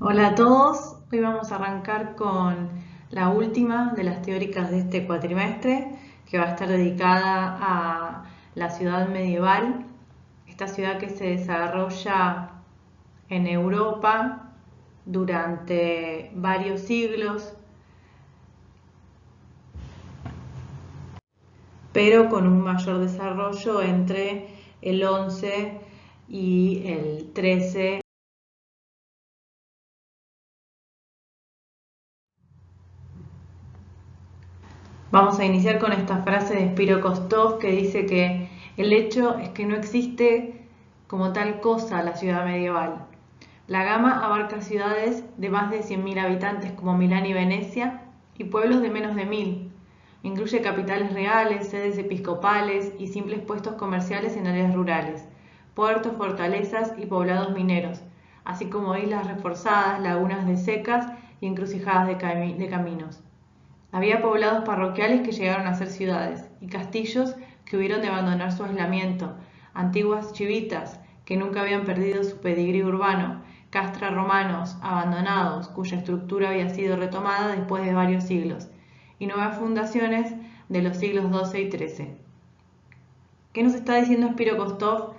Hola a todos, hoy vamos a arrancar con la última de las teóricas de este cuatrimestre, que va a estar dedicada a la ciudad medieval, esta ciudad que se desarrolla en Europa durante varios siglos, pero con un mayor desarrollo entre el 11 y el 13. Vamos a iniciar con esta frase de Spiro Kostov que dice que el hecho es que no existe como tal cosa la ciudad medieval. La gama abarca ciudades de más de 100.000 habitantes como Milán y Venecia y pueblos de menos de 1.000. Incluye capitales reales, sedes episcopales y simples puestos comerciales en áreas rurales, puertos, fortalezas y poblados mineros, así como islas reforzadas, lagunas de secas y encrucijadas de caminos. Había poblados parroquiales que llegaron a ser ciudades y castillos que hubieron de abandonar su aislamiento, antiguas chivitas que nunca habían perdido su pedigrí urbano, castra romanos abandonados cuya estructura había sido retomada después de varios siglos, y nuevas fundaciones de los siglos XII y XIII. ¿Qué nos está diciendo Spiro Kostov?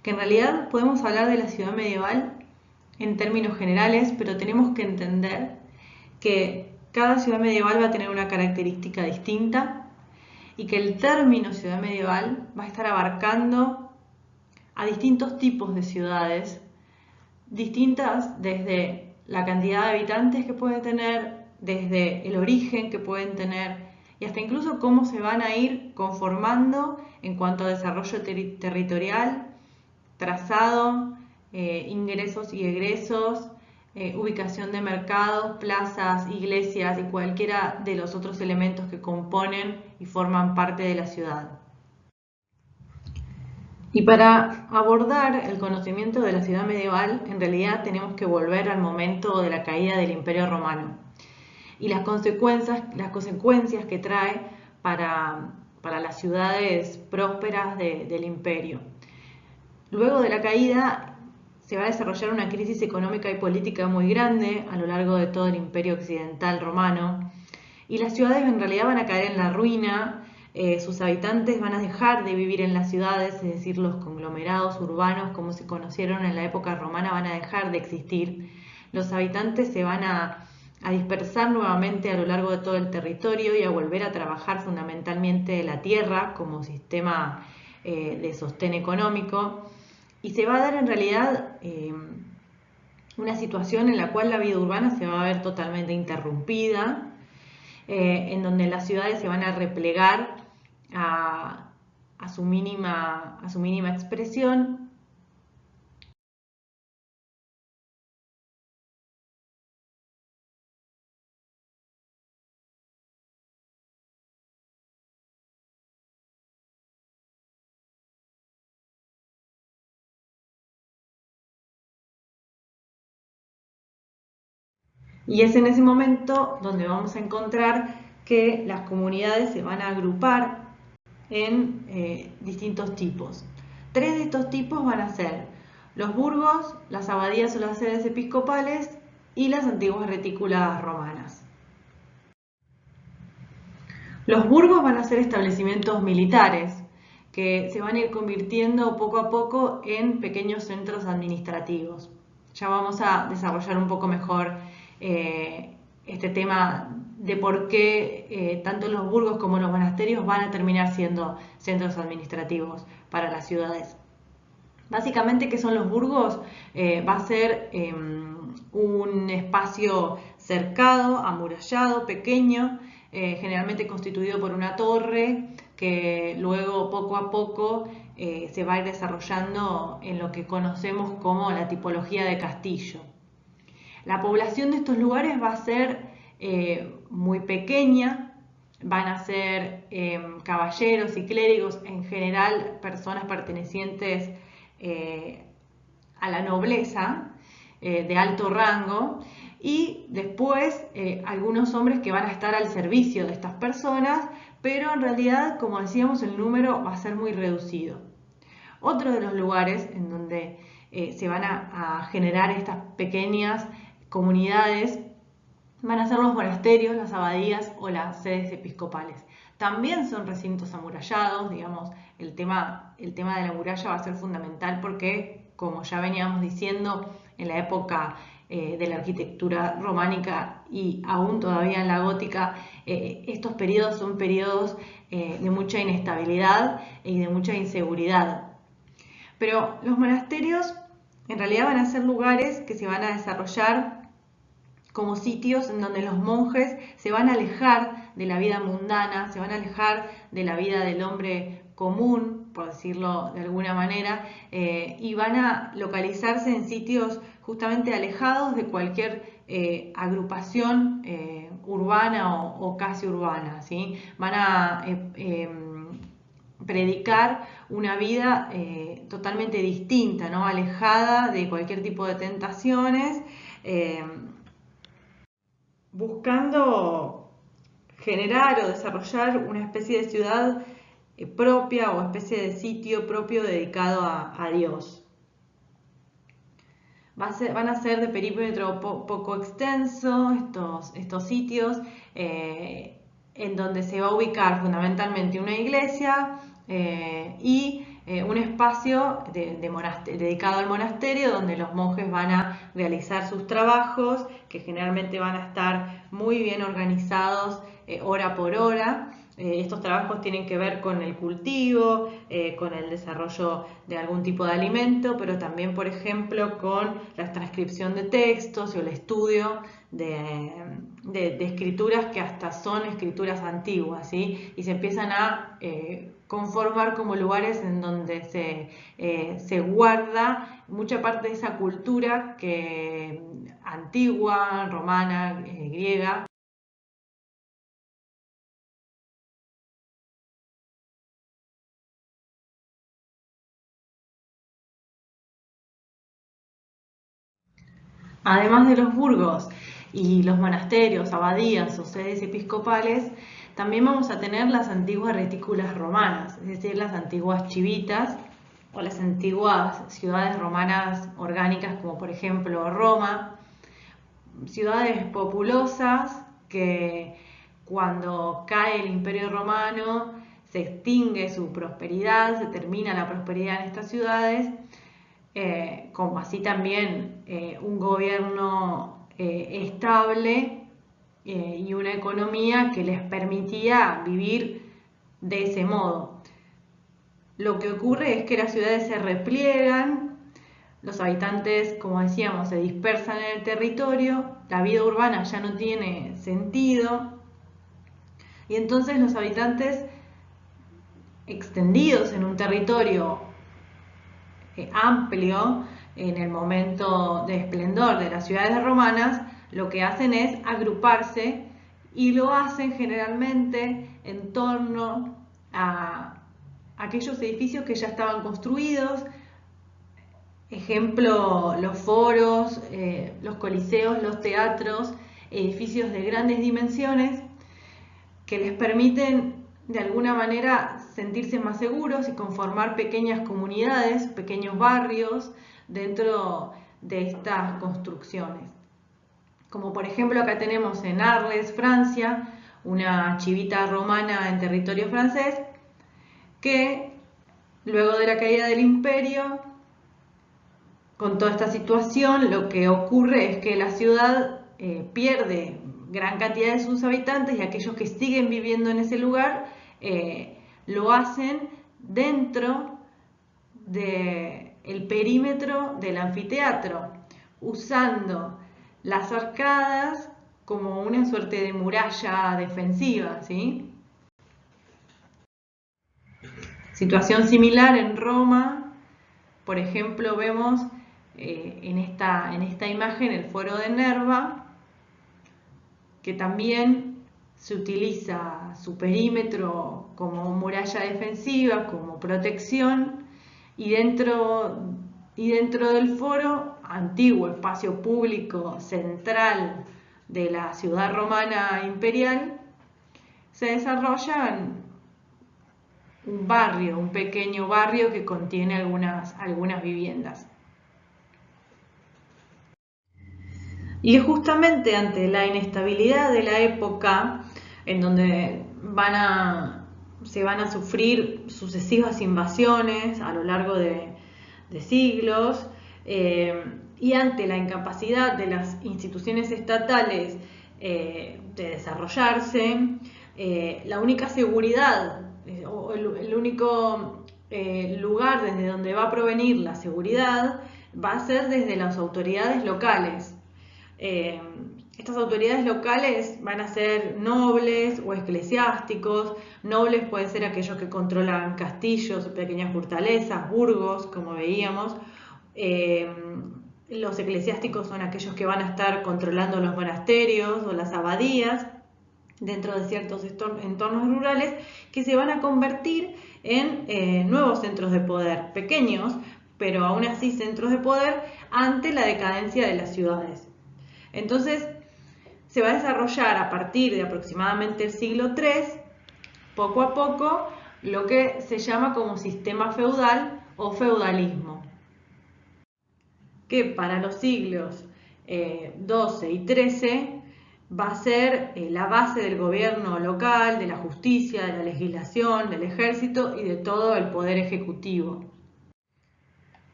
Que en realidad podemos hablar de la ciudad medieval en términos generales, pero tenemos que entender que cada ciudad medieval va a tener una característica distinta y que el término ciudad medieval va a estar abarcando a distintos tipos de ciudades, distintas desde la cantidad de habitantes que pueden tener, desde el origen que pueden tener y hasta incluso cómo se van a ir conformando en cuanto a desarrollo territorial, trazado, ingresos y egresos, ubicación de mercados, plazas, iglesias y cualquiera de los otros elementos que componen y forman parte de la ciudad. Y para abordar el conocimiento de la ciudad medieval, en realidad tenemos que volver al momento de la caída del Imperio Romano y las consecuencias que trae para las ciudades prósperas del imperio. Luego de la caída se va a desarrollar una crisis económica y política muy grande a lo largo de todo el imperio occidental romano y las ciudades en realidad van a caer en la ruina, sus habitantes van a dejar de vivir en las ciudades, es decir, los conglomerados urbanos como se conocieron en la época romana van a dejar de existir, los habitantes se van a dispersar nuevamente a lo largo de todo el territorio y a volver a trabajar fundamentalmente la tierra como sistema de sostén económico. Y se va a dar en realidad una situación en la cual la vida urbana se va a ver totalmente interrumpida, en donde las ciudades se van a replegar a su mínima expresión. Y es en ese momento donde vamos a encontrar que las comunidades se van a agrupar en distintos tipos. Tres de estos tipos van a ser los burgos, las abadías o las sedes episcopales y las antiguas retículas romanas. Los burgos van a ser establecimientos militares que se van a ir convirtiendo poco a poco en pequeños centros administrativos. Ya vamos a desarrollar un poco mejor este tema de por qué tanto los burgos como los monasterios van a terminar siendo centros administrativos para las ciudades. Básicamente, ¿qué son los burgos? Va a ser un espacio cercado, amurallado, pequeño, generalmente constituido por una torre que luego poco a poco se va a ir desarrollando en lo que conocemos como la tipología de castillo. La población de estos lugares va a ser muy pequeña, van a ser caballeros y clérigos, en general personas pertenecientes a la nobleza de alto rango, y después algunos hombres que van a estar al servicio de estas personas, pero en realidad, como decíamos, el número va a ser muy reducido. Otro de los lugares en donde se van a generar estas pequeñas comunidades van a ser los monasterios, las abadías o las sedes episcopales. También son recintos amurallados, digamos, el tema de la muralla va a ser fundamental porque, como ya veníamos diciendo, en la época de la arquitectura románica y aún todavía en la gótica, estos periodos son periodos de mucha inestabilidad y de mucha inseguridad. Pero los monasterios en realidad van a ser lugares que se van a desarrollar como sitios en donde los monjes se van a alejar de la vida mundana, se van a alejar de la vida del hombre común, por decirlo de alguna manera, y van a localizarse en sitios justamente alejados de cualquier agrupación urbana o casi urbana, ¿sí? Van a predicar una vida totalmente distinta, ¿no? Alejada de cualquier tipo de tentaciones, buscando generar o desarrollar una especie de ciudad propia o especie de sitio propio dedicado a Dios. Van a ser de perímetro poco extenso estos sitios, en donde se va a ubicar fundamentalmente una iglesia y un espacio dedicado al monasterio, donde los monjes van a realizar sus trabajos, que generalmente van a estar muy bien organizados hora por hora. Estos trabajos tienen que ver con el cultivo, con el desarrollo de algún tipo de alimento, pero también, por ejemplo, con la transcripción de textos o el estudio de escrituras que hasta son escrituras antiguas, ¿sí? Y se empiezan a conformar como lugares en donde se guarda mucha parte de esa cultura antigua, romana, griega. Además de los burgos y los monasterios, abadías o sedes episcopales, también vamos a tener las antiguas retículas romanas, es decir, las antiguas chivitas o las antiguas ciudades romanas orgánicas, como por ejemplo Roma, ciudades populosas que cuando cae el Imperio Romano se extingue su prosperidad, se termina la prosperidad en estas ciudades, como así también un gobierno estable y una economía que les permitía vivir de ese modo. Lo que ocurre es que las ciudades se repliegan, los habitantes, como decíamos, se dispersan en el territorio, la vida urbana ya no tiene sentido y entonces los habitantes extendidos en un territorio amplio, en el momento de esplendor de las ciudades romanas, lo que hacen es agruparse y lo hacen generalmente en torno a aquellos edificios que ya estaban construidos, ejemplo, los foros, los coliseos, los teatros, edificios de grandes dimensiones que les permiten de alguna manera sentirse más seguros y conformar pequeñas comunidades, pequeños barrios dentro de estas construcciones. Como por ejemplo acá tenemos en Arles, Francia, una chivita romana en territorio francés que luego de la caída del imperio, con toda esta situación, lo que ocurre es que la ciudad pierde gran cantidad de sus habitantes y aquellos que siguen viviendo en ese lugar lo hacen dentro del perímetro del anfiteatro, usando las arcadas como una suerte de muralla defensiva, ¿sí? Situación similar en Roma, por ejemplo, vemos en esta imagen el foro de Nerva, que también se utiliza su perímetro como muralla defensiva, como protección, y dentro del foro, antiguo espacio público central de la ciudad romana imperial, se desarrollan un barrio, un pequeño barrio que contiene algunas viviendas. Y es justamente ante la inestabilidad de la época, en donde se van a sufrir sucesivas invasiones a lo largo de siglos, y ante la incapacidad de las instituciones estatales de desarrollarse, la única seguridad o el único lugar desde donde va a provenir la seguridad va a ser desde las autoridades locales. Estas autoridades locales van a ser nobles o eclesiásticos. Nobles pueden ser aquellos que controlan castillos, pequeñas fortalezas, burgos, como veíamos. Los eclesiásticos son aquellos que van a estar controlando los monasterios o las abadías dentro de ciertos entornos rurales, que se van a convertir en nuevos centros de poder, pequeños, pero aún así centros de poder ante la decadencia de las ciudades. Entonces, se va a desarrollar a partir de aproximadamente el siglo III, poco a poco, lo que se llama como sistema feudal o feudalismo, que para los siglos XII y XIII va a ser la base del gobierno local, de la justicia, de la legislación, del ejército y de todo el poder ejecutivo.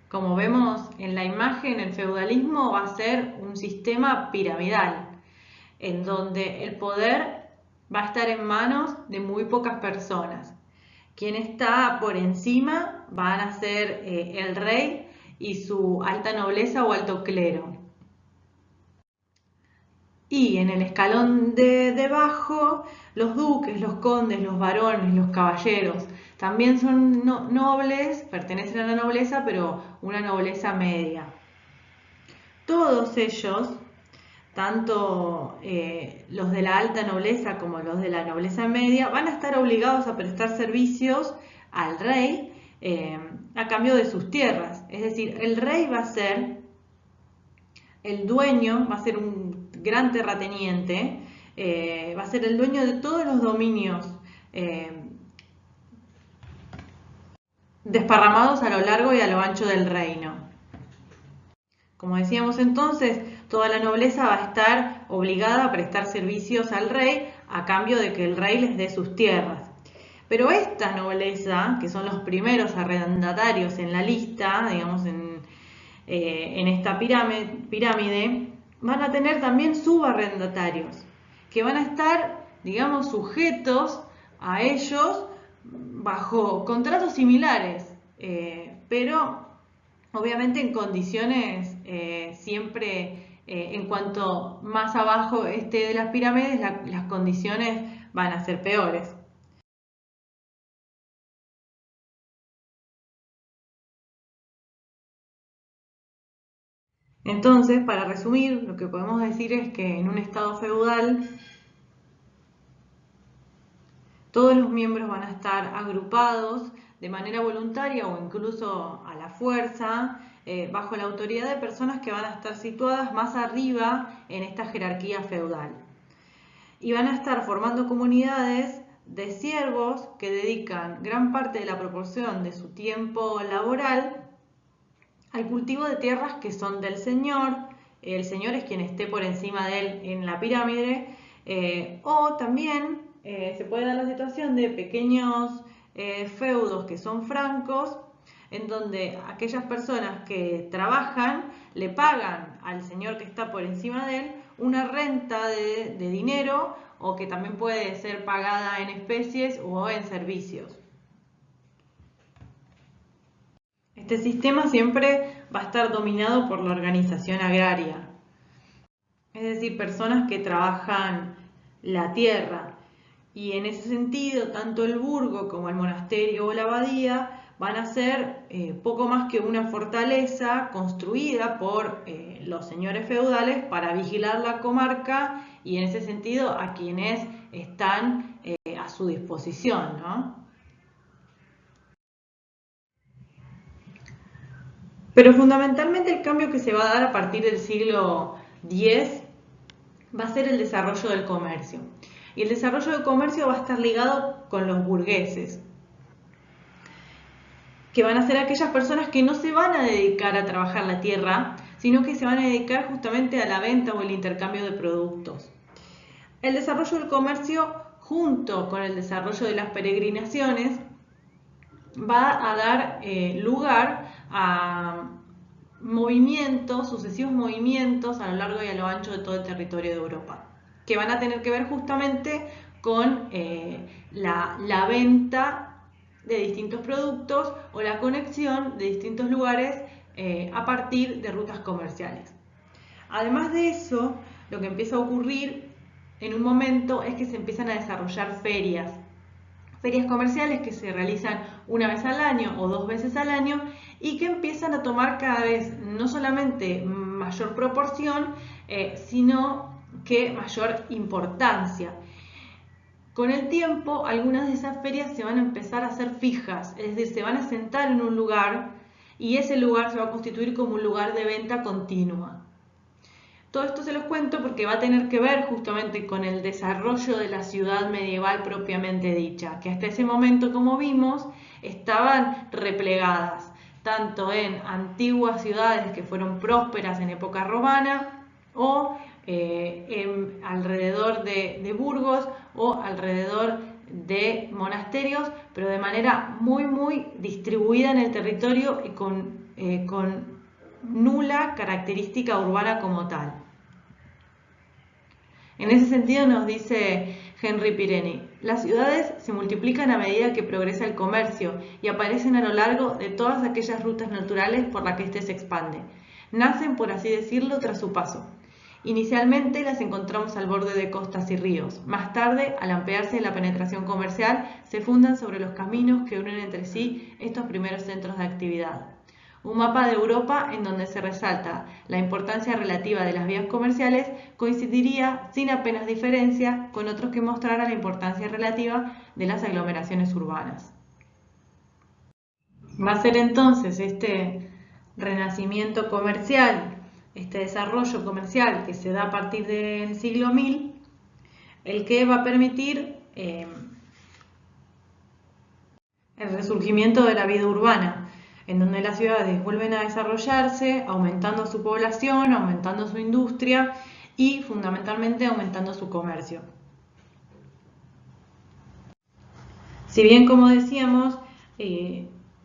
Como vemos en la imagen, el feudalismo va a ser un sistema piramidal, en donde el poder va a estar en manos de muy pocas personas. Quien está por encima van a ser el rey y su alta nobleza o alto clero. Y en el escalón de debajo, los duques, los condes, los varones, los caballeros, también son nobles, pertenecen a la nobleza, pero una nobleza media. Todos ellos, tanto los de la alta nobleza como los de la nobleza media, van a estar obligados a prestar servicios al rey a cambio de sus tierras. Es decir, el rey va a ser el dueño, va a ser un gran terrateniente, va a ser el dueño de todos los dominios desparramados a lo largo y a lo ancho del reino. Como decíamos entonces, toda la nobleza va a estar obligada a prestar servicios al rey a cambio de que el rey les dé sus tierras. Pero esta nobleza, que son los primeros arrendatarios en la lista, digamos en esta pirámide, van a tener también subarrendatarios, que van a estar, digamos, sujetos a ellos bajo contratos similares, pero obviamente en condiciones siempre, en cuanto más abajo esté de las pirámides, las condiciones van a ser peores. Entonces, para resumir, lo que podemos decir es que en un estado feudal todos los miembros van a estar agrupados de manera voluntaria o incluso a la fuerza, bajo la autoridad de personas que van a estar situadas más arriba en esta jerarquía feudal. Y van a estar formando comunidades de siervos que dedican gran parte de la proporción de su tiempo laboral al cultivo de tierras que son del señor. El señor es quien esté por encima de él en la pirámide, o también se puede dar la situación de pequeños feudos que son francos, en donde aquellas personas que trabajan le pagan al señor que está por encima de él una renta de dinero, o que también puede ser pagada en especies o en servicios. Este sistema siempre va a estar dominado por la organización agraria, es decir, personas que trabajan la tierra. Y en ese sentido, tanto el burgo como el monasterio o la abadía van a ser poco más que una fortaleza construida por los señores feudales para vigilar la comarca y en ese sentido a quienes están a su disposición, ¿no? Pero fundamentalmente el cambio que se va a dar a partir del siglo X va a ser el desarrollo del comercio. Y el desarrollo del comercio va a estar ligado con los burgueses, que van a ser aquellas personas que no se van a dedicar a trabajar la tierra, sino que se van a dedicar justamente a la venta o el intercambio de productos. El desarrollo del comercio, junto con el desarrollo de las peregrinaciones, va a dar lugar a sucesivos movimientos a lo largo y a lo ancho de todo el territorio de Europa, que van a tener que ver justamente con la venta de distintos productos o la conexión de distintos lugares a partir de rutas comerciales. Además de eso, lo que empieza a ocurrir en un momento es que se empiezan a desarrollar ferias comerciales que se realizan una vez al año o 2 veces al año y que empiezan a tomar cada vez no solamente mayor proporción, sino que mayor importancia. Con el tiempo, algunas de esas ferias se van a empezar a hacer fijas, es decir, se van a sentar en un lugar y ese lugar se va a constituir como un lugar de venta continua. Todo esto se los cuento porque va a tener que ver justamente con el desarrollo de la ciudad medieval propiamente dicha, que hasta ese momento, como vimos, estaban replegadas, tanto en antiguas ciudades que fueron prósperas en época romana o alrededor de Burgos o alrededor de monasterios, pero de manera muy distribuida en el territorio y con nula característica urbana como tal. En ese sentido nos dice Henry Pireni, las ciudades se multiplican a medida que progresa el comercio y aparecen a lo largo de todas aquellas rutas naturales por las que éste se expande. Nacen, por así decirlo, tras su paso. Inicialmente las encontramos al borde de costas y ríos. Más tarde, al ampliarse la penetración comercial, se fundan sobre los caminos que unen entre sí estos primeros centros de actividad. Un mapa de Europa en donde se resalta la importancia relativa de las vías comerciales coincidiría sin apenas diferencia con otros que mostraran la importancia relativa de las aglomeraciones urbanas. Va a ser entonces este renacimiento comercial, este desarrollo comercial que se da a partir del siglo 1000, el que va a permitir el resurgimiento de la vida urbana, en donde las ciudades vuelven a desarrollarse, aumentando su población, aumentando su industria y fundamentalmente aumentando su comercio. Si bien, como decíamos,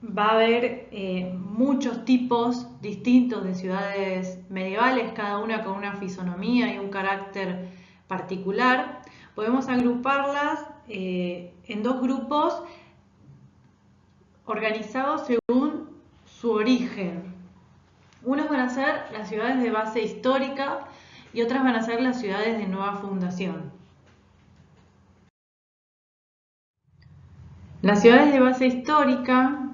va a haber muchos tipos distintos de ciudades medievales, cada una con una fisonomía y un carácter particular, podemos agruparlas en 2 grupos organizados según su origen. Unos van a ser las ciudades de base histórica y otras van a ser las ciudades de nueva fundación. Las ciudades de base histórica,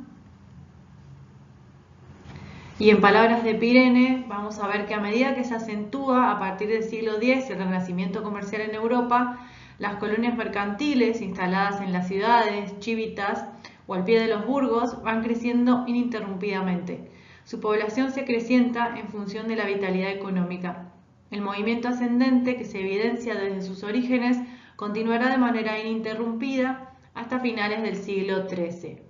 y en palabras de Pirene, vamos a ver que a medida que se acentúa a partir del siglo X el renacimiento comercial en Europa, las colonias mercantiles instaladas en las ciudades, chivitas o al pie de los burgos van creciendo ininterrumpidamente. Su población se acrecienta en función de la vitalidad económica. El movimiento ascendente que se evidencia desde sus orígenes continuará de manera ininterrumpida hasta finales del siglo XIII.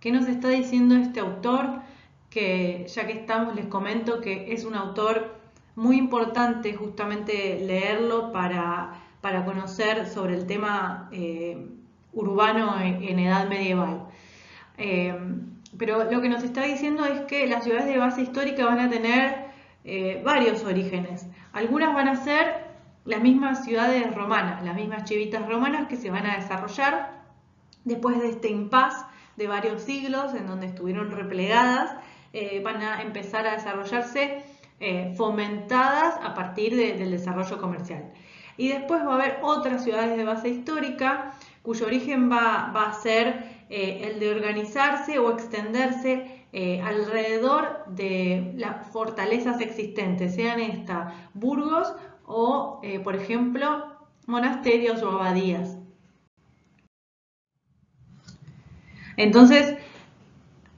¿Qué nos está diciendo este autor? Que ya que estamos, les comento que es un autor muy importante justamente leerlo para conocer sobre el tema urbano en edad medieval. Pero lo que nos está diciendo es que las ciudades de base histórica van a tener varios orígenes. Algunas van a ser las mismas ciudades romanas, las mismas chivitas romanas que se van a desarrollar después de este impasse de varios siglos en donde estuvieron replegadas, van a empezar a desarrollarse fomentadas a partir del desarrollo comercial. Y después va a haber otras ciudades de base histórica cuyo origen va a ser el de organizarse o extenderse alrededor de las fortalezas existentes, sean estas burgos o, por ejemplo, monasterios o abadías. Entonces,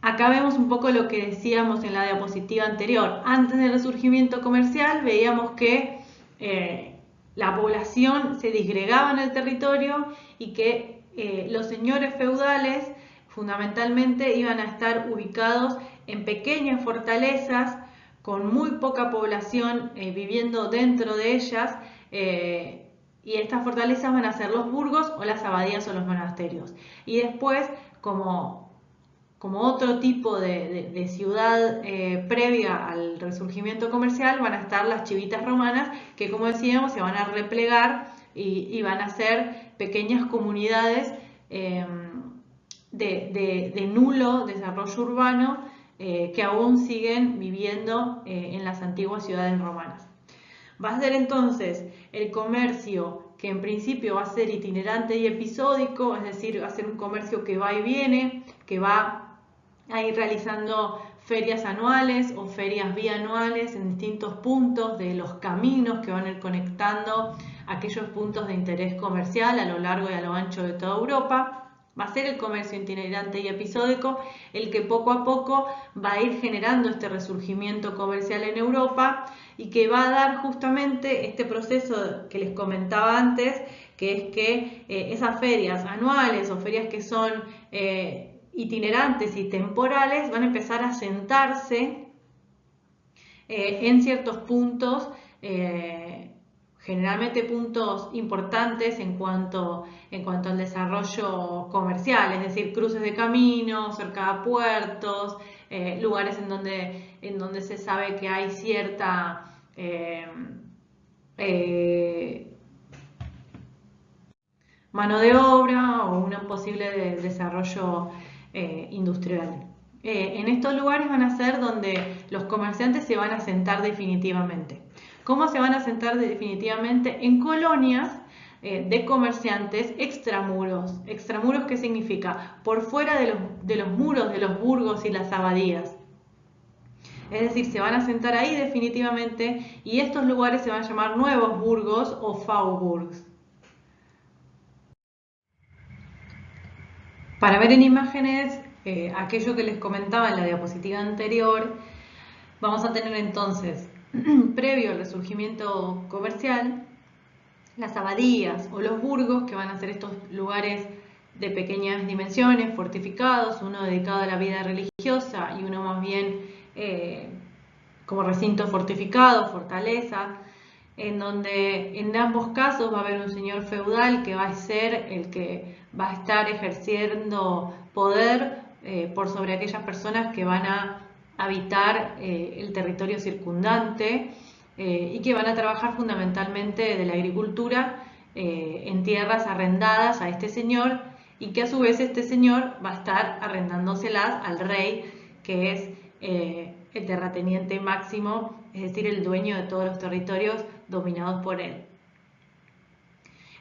acá vemos un poco lo que decíamos en la diapositiva anterior. Antes del resurgimiento comercial veíamos que la población se disgregaba en el territorio y que los señores feudales fundamentalmente iban a estar ubicados en pequeñas fortalezas con muy poca población viviendo dentro de ellas, y estas fortalezas van a ser los burgos o las abadías o los monasterios. Y después, como otro tipo de ciudad previa al resurgimiento comercial, van a estar las chivitas romanas, que como decíamos se van a replegar y van a ser pequeñas comunidades de nulo desarrollo urbano, que aún siguen viviendo en las antiguas ciudades romanas. Va a ser entonces el comercio que en principio va a ser itinerante y episódico, es decir, va a ser un comercio que va y viene, que va a ir realizando ferias anuales o ferias bianuales en distintos puntos de los caminos que van a ir conectando aquellos puntos de interés comercial a lo largo y a lo ancho de toda Europa. Va a ser el comercio itinerante y episódico el que poco a poco va a ir generando este resurgimiento comercial en Europa, y que va a dar justamente este proceso que les comentaba antes, que es que esas ferias anuales o ferias que son itinerantes y temporales van a empezar a sentarse en ciertos puntos, generalmente puntos importantes en cuanto al desarrollo comercial, es decir, cruces de caminos, cerca de puertos, lugares en donde se sabe que hay cierta mano de obra o un posible desarrollo industrial. En estos lugares van a ser donde los comerciantes se van a asentar definitivamente. ¿Cómo se van a asentar definitivamente? En colonias de comerciantes extramuros. ¿Extramuros qué significa? Por fuera de los muros de los burgos y las abadías. Es decir, se van a asentar ahí definitivamente, y estos lugares se van a llamar nuevos burgos o faubourgs. Para ver en imágenes aquello que les comentaba en la diapositiva anterior, vamos a tener entonces, previo al resurgimiento comercial, las abadías o los burgos, que van a ser estos lugares de pequeñas dimensiones, fortificados, uno dedicado a la vida religiosa y uno más bien como recinto fortificado, fortaleza, en donde en ambos casos va a haber un señor feudal que va a ser el que va a estar ejerciendo poder por sobre aquellas personas que van a habitar el territorio circundante, y que van a trabajar fundamentalmente de la agricultura en tierras arrendadas a este señor, y que a su vez este señor va a estar arrendándoselas al rey, que es el terrateniente máximo, es decir, el dueño de todos los territorios dominados por él.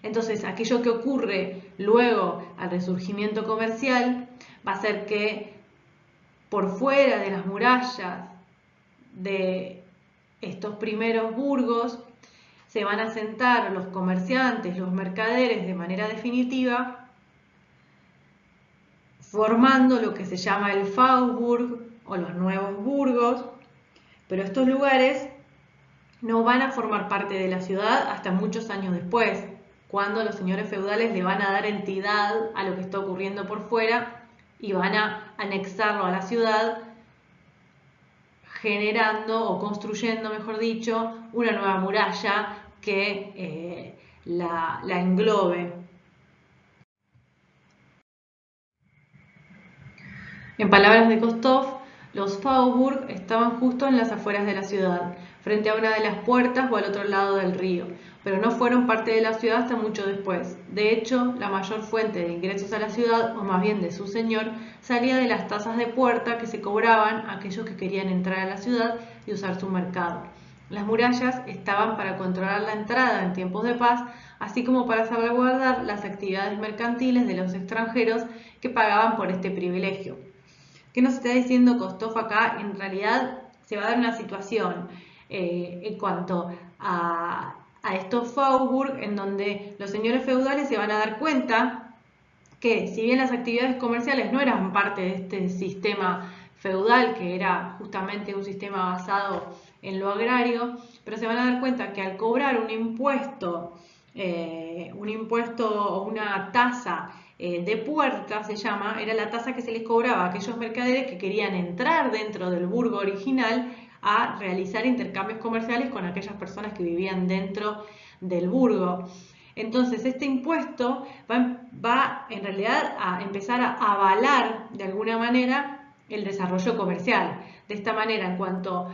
Entonces, aquello que ocurre luego al resurgimiento comercial va a ser que por fuera de las murallas de estos primeros burgos se van a asentar los comerciantes, los mercaderes de manera definitiva, formando lo que se llama el Faubourg o los nuevos burgos, pero estos lugares no van a formar parte de la ciudad hasta muchos años después, cuando los señores feudales le van a dar entidad a lo que está ocurriendo por fuera y van a anexarlo a la ciudad, generando o construyendo, mejor dicho, una nueva muralla que la englobe. En palabras de Kostov, los Faubourg estaban justo en las afueras de la ciudad, frente a una de las puertas o al otro lado del río, pero no fueron parte de la ciudad hasta mucho después. De hecho, la mayor fuente de ingresos a la ciudad, o más bien de su señor, salía de las tasas de puerta que se cobraban a aquellos que querían entrar a la ciudad y usar su mercado. Las murallas estaban para controlar la entrada en tiempos de paz, así como para salvaguardar las actividades mercantiles de los extranjeros que pagaban por este privilegio. ¿Qué nos está diciendo Kostov acá? En realidad se va a dar una situación en cuanto a estos Faubourg, en donde los señores feudales se van a dar cuenta que, si bien las actividades comerciales no eran parte de este sistema feudal, que era justamente un sistema basado en lo agrario, pero se van a dar cuenta que al cobrar un impuesto o una tasa de puerta, se llama, era la tasa que se les cobraba a aquellos mercaderes que querían entrar dentro del burgo original a realizar intercambios comerciales con aquellas personas que vivían dentro del burgo. Entonces, este impuesto va en realidad a empezar a avalar de alguna manera el desarrollo comercial. De esta manera, en cuanto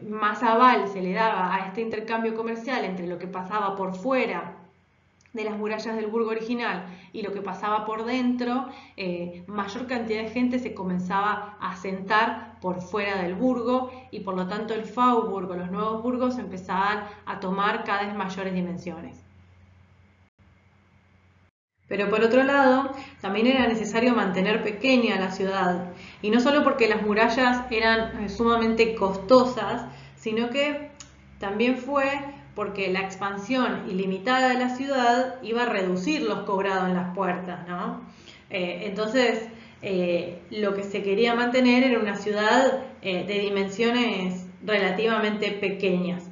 más aval se le daba a este intercambio comercial entre lo que pasaba por fuera de las murallas del burgo original y lo que pasaba por dentro, mayor cantidad de gente se comenzaba a asentar por fuera del burgo y por lo tanto el Faubourg, los nuevos burgos, empezaban a tomar cada vez mayores dimensiones. Pero por otro lado, también era necesario mantener pequeña la ciudad, y no solo porque las murallas eran sumamente costosas, sino que también fue porque la expansión ilimitada de la ciudad iba a reducir los cobrados en las puertas, ¿no? Entonces, lo que se quería mantener era una ciudad de dimensiones relativamente pequeñas.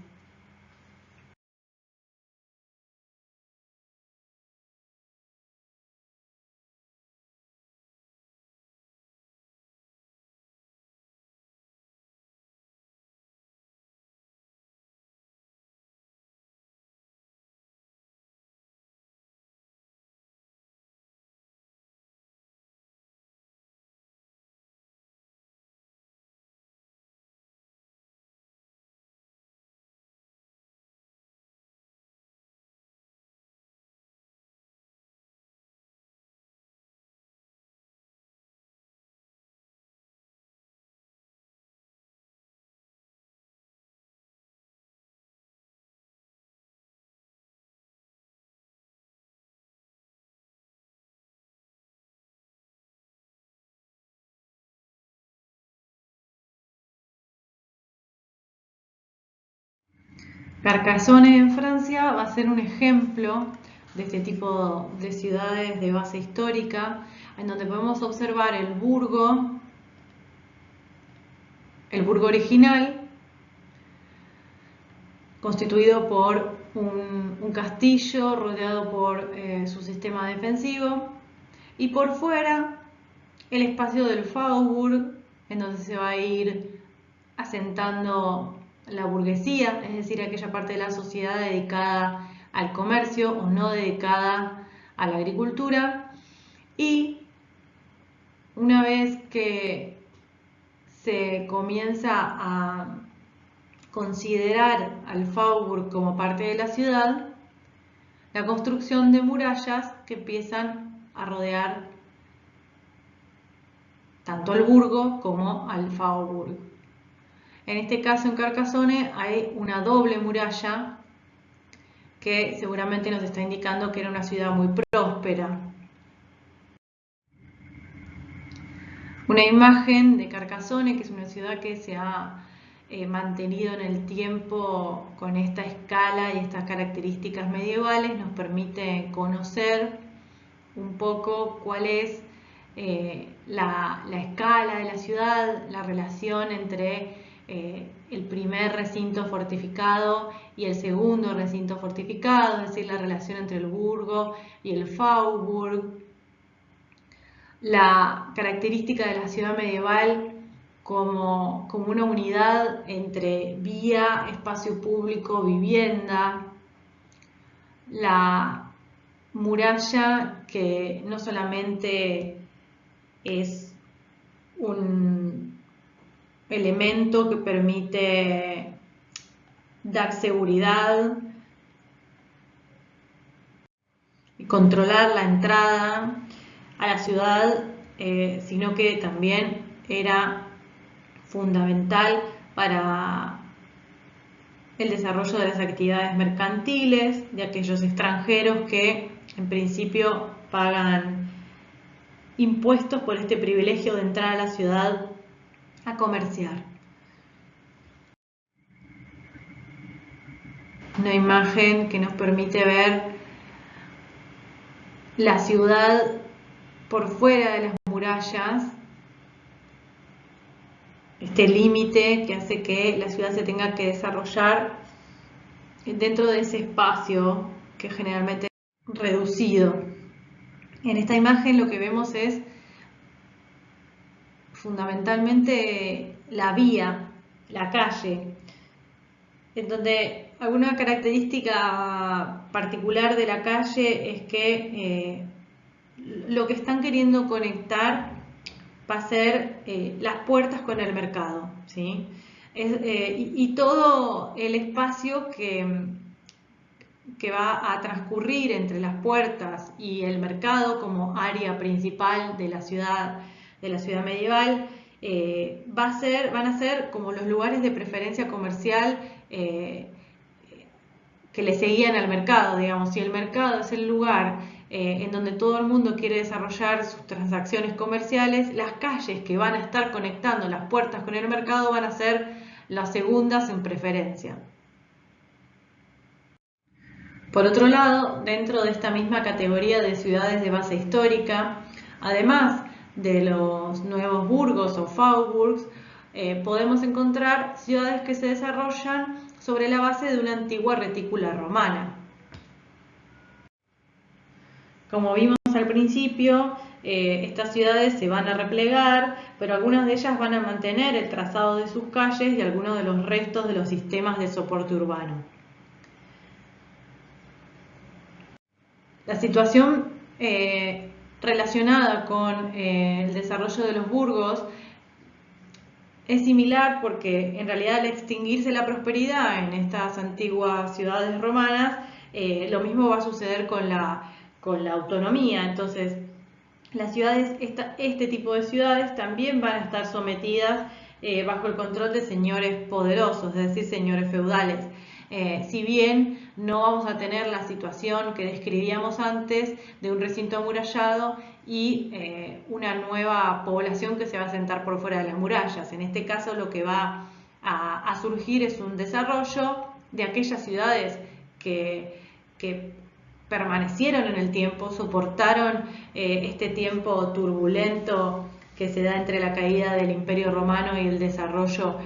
Carcassonne en Francia va a ser un ejemplo de este tipo de ciudades de base histórica, en donde podemos observar el burgo original, constituido por un castillo rodeado por su sistema defensivo, y por fuera el espacio del Faubourg, en donde se va a ir asentando la burguesía, es decir, aquella parte de la sociedad dedicada al comercio o no dedicada a la agricultura. Y una vez que se comienza a considerar al Faubourg como parte de la ciudad, la construcción de murallas que empiezan a rodear tanto al burgo como al Faubourg. En este caso, en Carcassonne, hay una doble muralla que seguramente nos está indicando que era una ciudad muy próspera. Una imagen de Carcassonne, que es una ciudad que se ha mantenido en el tiempo con esta escala y estas características medievales, nos permite conocer un poco cuál es la escala de la ciudad, la relación entre el primer recinto fortificado y el segundo recinto fortificado, es decir, la relación entre el burgo y el Faubourg, la característica de la ciudad medieval como una unidad entre vía, espacio público, vivienda, la muralla que no solamente es un elemento que permite dar seguridad y controlar la entrada a la ciudad, sino que también era fundamental para el desarrollo de las actividades mercantiles de aquellos extranjeros que en principio pagan impuestos por este privilegio de entrar a la ciudad a comerciar. Una imagen que nos permite ver la ciudad por fuera de las murallas, este límite que hace que la ciudad se tenga que desarrollar dentro de ese espacio que generalmente es reducido. En esta imagen lo que vemos es fundamentalmente la vía la calle, en donde alguna característica particular de la calle es que lo que están queriendo conectar va a ser las puertas con el mercado, ¿sí? Y todo el espacio que va a transcurrir entre las puertas y el mercado como área principal de la ciudad medieval, van a ser como los lugares de preferencia comercial que le seguían al mercado, digamos. Si el mercado es el lugar en donde todo el mundo quiere desarrollar sus transacciones comerciales, las calles que van a estar conectando las puertas con el mercado van a ser las segundas en preferencia. Por otro lado, dentro de esta misma categoría de ciudades de base histórica, además de los nuevos burgos o Faubourgs, podemos encontrar ciudades que se desarrollan sobre la base de una antigua retícula romana. Como vimos al principio, estas ciudades se van a replegar, pero algunas de ellas van a mantener el trazado de sus calles y algunos de los restos de los sistemas de soporte urbano. La situación relacionada con el desarrollo de los burgos es similar porque en realidad al extinguirse la prosperidad en estas antiguas ciudades romanas, lo mismo va a suceder con la autonomía. Entonces, las ciudades, este tipo de ciudades también van a estar sometidas bajo el control de señores poderosos, es decir, señores feudales. Si bien no vamos a tener la situación que describíamos antes de un recinto amurallado y una nueva población que se va a asentar por fuera de las murallas. En este caso lo que va a surgir es un desarrollo de aquellas ciudades que permanecieron en el tiempo, soportaron este tiempo turbulento que se da entre la caída del Imperio Romano y el desarrollo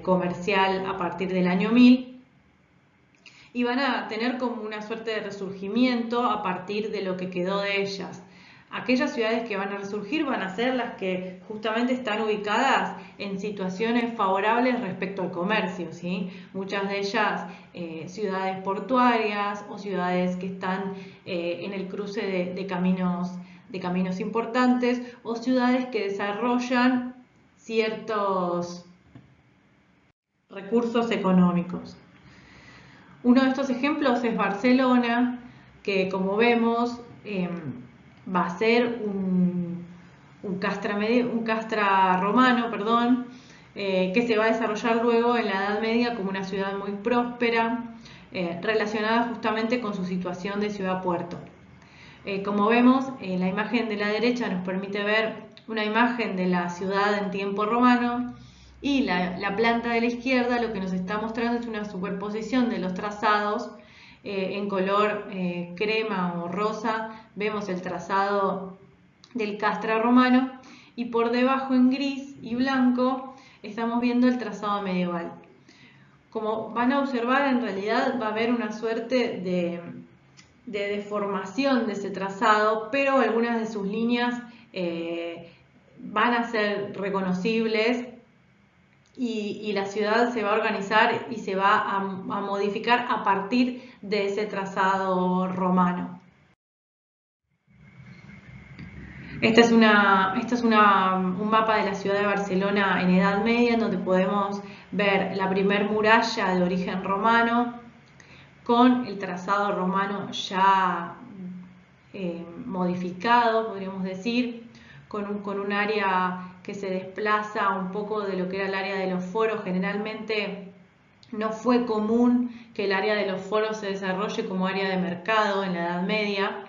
comercial a partir del año 1000, y van a tener como una suerte de resurgimiento a partir de lo que quedó de ellas. Aquellas ciudades que van a resurgir van a ser las que justamente están ubicadas en situaciones favorables respecto al comercio, ¿sí? Muchas de ellas ciudades portuarias o ciudades que están en el cruce de caminos importantes, o ciudades que desarrollan ciertos recursos económicos. Uno de estos ejemplos es Barcelona, que como vemos va a ser un castra romano, que se va a desarrollar luego en la Edad Media como una ciudad muy próspera, relacionada justamente con su situación de ciudad-puerto. Como vemos, la imagen de la derecha nos permite ver una imagen de la ciudad en tiempo romano, y la planta de la izquierda lo que nos está mostrando es una superposición de los trazados. En color crema o rosa vemos el trazado del castra romano, y por debajo en gris y blanco estamos viendo el trazado medieval. Como van a observar, en realidad va a haber una suerte de deformación de ese trazado, pero algunas de sus líneas van a ser reconocibles, y la ciudad se va a organizar y se va a modificar a partir de ese trazado romano. Este es un mapa de la ciudad de Barcelona en Edad Media, en donde podemos ver la primer muralla de origen romano, con el trazado romano ya modificado, podríamos decir, con un área que se desplaza un poco de lo que era el área de los foros. Generalmente no fue común que el área de los foros se desarrolle como área de mercado en la Edad Media,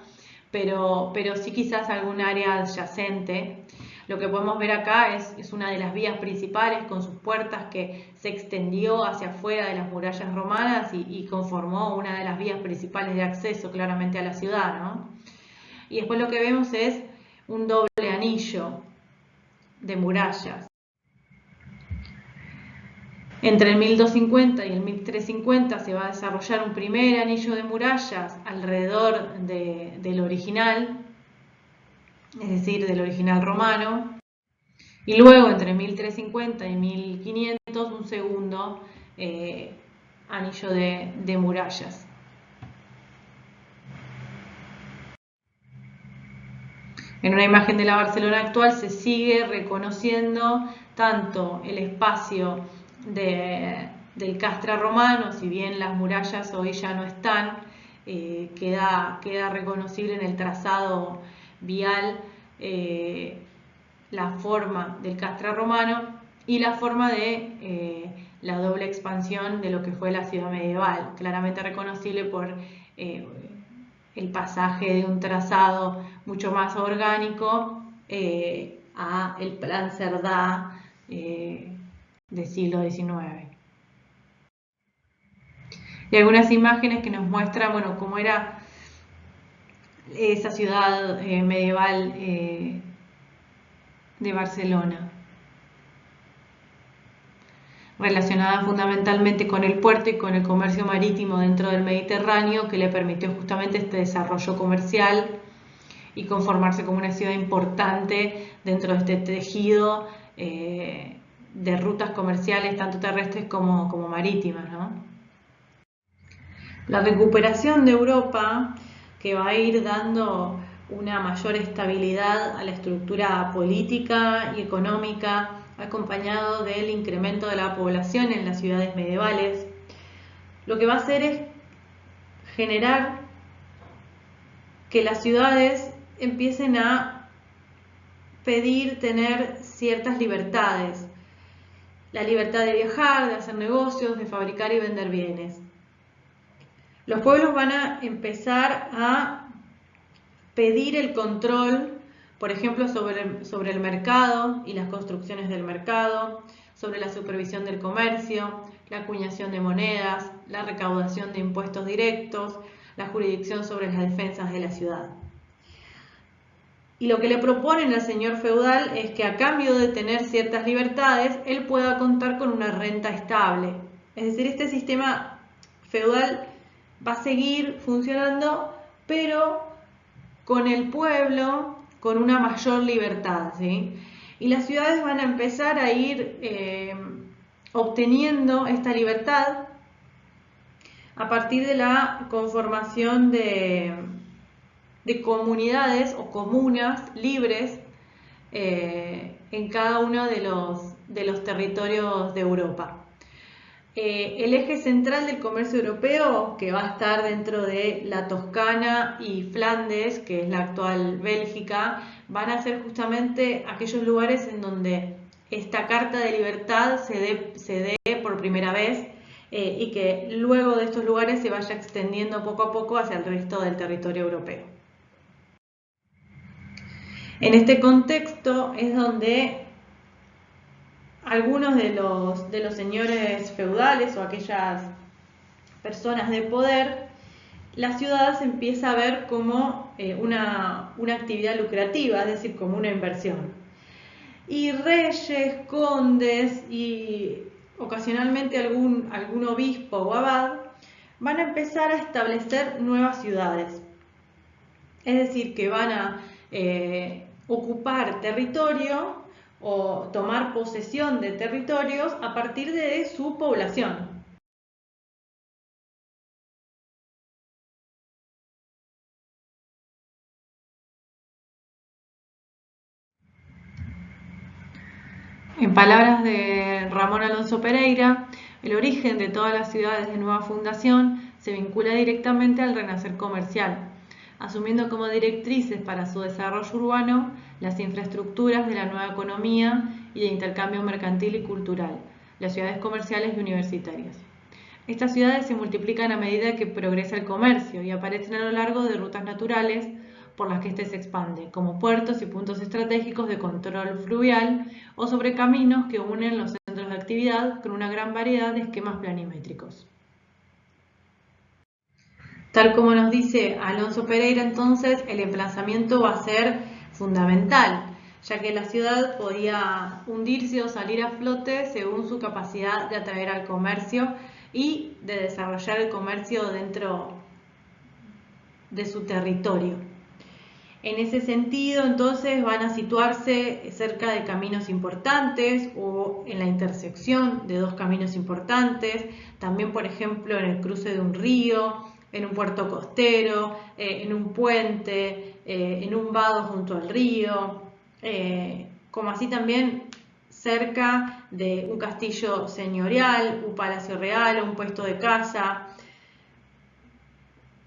pero sí quizás algún área adyacente. Lo que podemos ver acá es una de las vías principales con sus puertas, que se extendió hacia afuera de las murallas romanas y conformó una de las vías principales de acceso claramente a la ciudad, ¿no? Y después lo que vemos es un doble anillo de murallas. Entre el 1250 y el 1350 se va a desarrollar un primer anillo de murallas alrededor del original, es decir, del original romano. Y luego, entre 1350 y 1500, 300 un segundo anillo de murallas. En una imagen de la Barcelona actual se sigue reconociendo tanto el espacio del Castre romano, si bien las murallas hoy ya no están, queda reconocible en el trazado vial la forma del Castre romano y la forma de la doble expansión de lo que fue la ciudad medieval, claramente reconocible por el pasaje de un trazado mucho más orgánico a el plan Cerdá del siglo XIX. Y algunas imágenes que nos muestran, bueno, cómo era esa ciudad medieval de Barcelona, relacionada fundamentalmente con el puerto y con el comercio marítimo dentro del Mediterráneo, que le permitió justamente este desarrollo comercial y conformarse como una ciudad importante dentro de este tejido de rutas comerciales, tanto terrestres como marítimas, ¿no? La recuperación de Europa, que va a ir dando una mayor estabilidad a la estructura política y económica, acompañado del incremento de la población en las ciudades medievales, lo que va a hacer es generar que las ciudades empiecen a pedir tener ciertas libertades. La libertad de viajar, de hacer negocios, de fabricar y vender bienes. Los pueblos van a empezar a pedir el control, por ejemplo, sobre el mercado y las construcciones del mercado, sobre la supervisión del comercio, la acuñación de monedas, la recaudación de impuestos directos, la jurisdicción sobre las defensas de la ciudad. Y lo que le proponen al señor feudal es que a cambio de tener ciertas libertades, él pueda contar con una renta estable. Es decir, este sistema feudal va a seguir funcionando, pero con el pueblo con una mayor libertad, ¿sí? Y las ciudades van a empezar a ir obteniendo esta libertad a partir de la conformación de comunidades o comunas libres en cada uno de los territorios de Europa. El eje central del comercio europeo, que va a estar dentro de la Toscana y Flandes, que es la actual Bélgica, van a ser justamente aquellos lugares en donde esta Carta de Libertad se dé por primera vez y que luego de estos lugares se vaya extendiendo poco a poco hacia el resto del territorio europeo. En este contexto es donde algunos de los señores feudales o aquellas personas de poder, la ciudad se empieza a ver como una actividad lucrativa, es decir, como una inversión. Y reyes, condes y ocasionalmente algún obispo o abad van a empezar a establecer nuevas ciudades. Es decir, que van a ocupar territorio o tomar posesión de territorios a partir de su población. En palabras de Ramón Alonso Pereira, el origen de todas las ciudades de nueva fundación se vincula directamente al renacer comercial, asumiendo como directrices para su desarrollo urbano las infraestructuras de la nueva economía y de intercambio mercantil y cultural, las ciudades comerciales y universitarias. Estas ciudades se multiplican a medida que progresa el comercio y aparecen a lo largo de rutas naturales por las que éste se expande, como puertos y puntos estratégicos de control fluvial o sobre caminos que unen los centros de actividad con una gran variedad de esquemas planimétricos. Tal como nos dice Alonso Pereira, entonces, el emplazamiento va a ser fundamental, ya que la ciudad podía hundirse o salir a flote según su capacidad de atraer al comercio y de desarrollar el comercio dentro de su territorio. En ese sentido, entonces, van a situarse cerca de caminos importantes o en la intersección de dos caminos importantes, también, por ejemplo, en el cruce de un río, en un puerto costero, en un puente, en un vado junto al río, como así también cerca de un castillo señorial, un palacio real o un puesto de caza.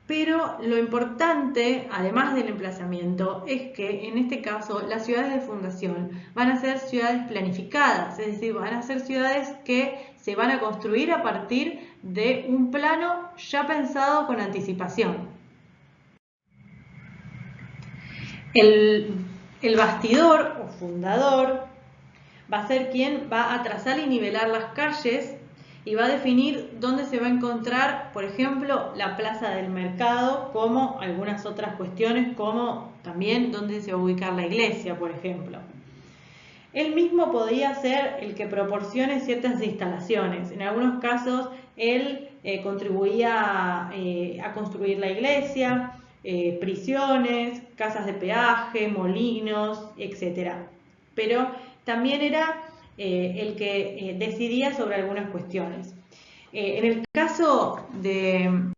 Pero lo importante, además del emplazamiento, es que en este caso las ciudades de fundación van a ser ciudades planificadas, es decir, van a ser ciudades que se van a construir a partir de un plano ya pensado con anticipación. El bastidor o fundador va a ser quien va a trazar y nivelar las calles y va a definir dónde se va a encontrar, por ejemplo, la plaza del mercado, como algunas otras cuestiones, como también dónde se va a ubicar la iglesia, por ejemplo. Él mismo podría ser el que proporcione ciertas instalaciones. En algunos casos, él contribuía a construir la iglesia, prisiones, casas de peaje, molinos, etc. Pero también era el que decidía sobre algunas cuestiones. En el caso de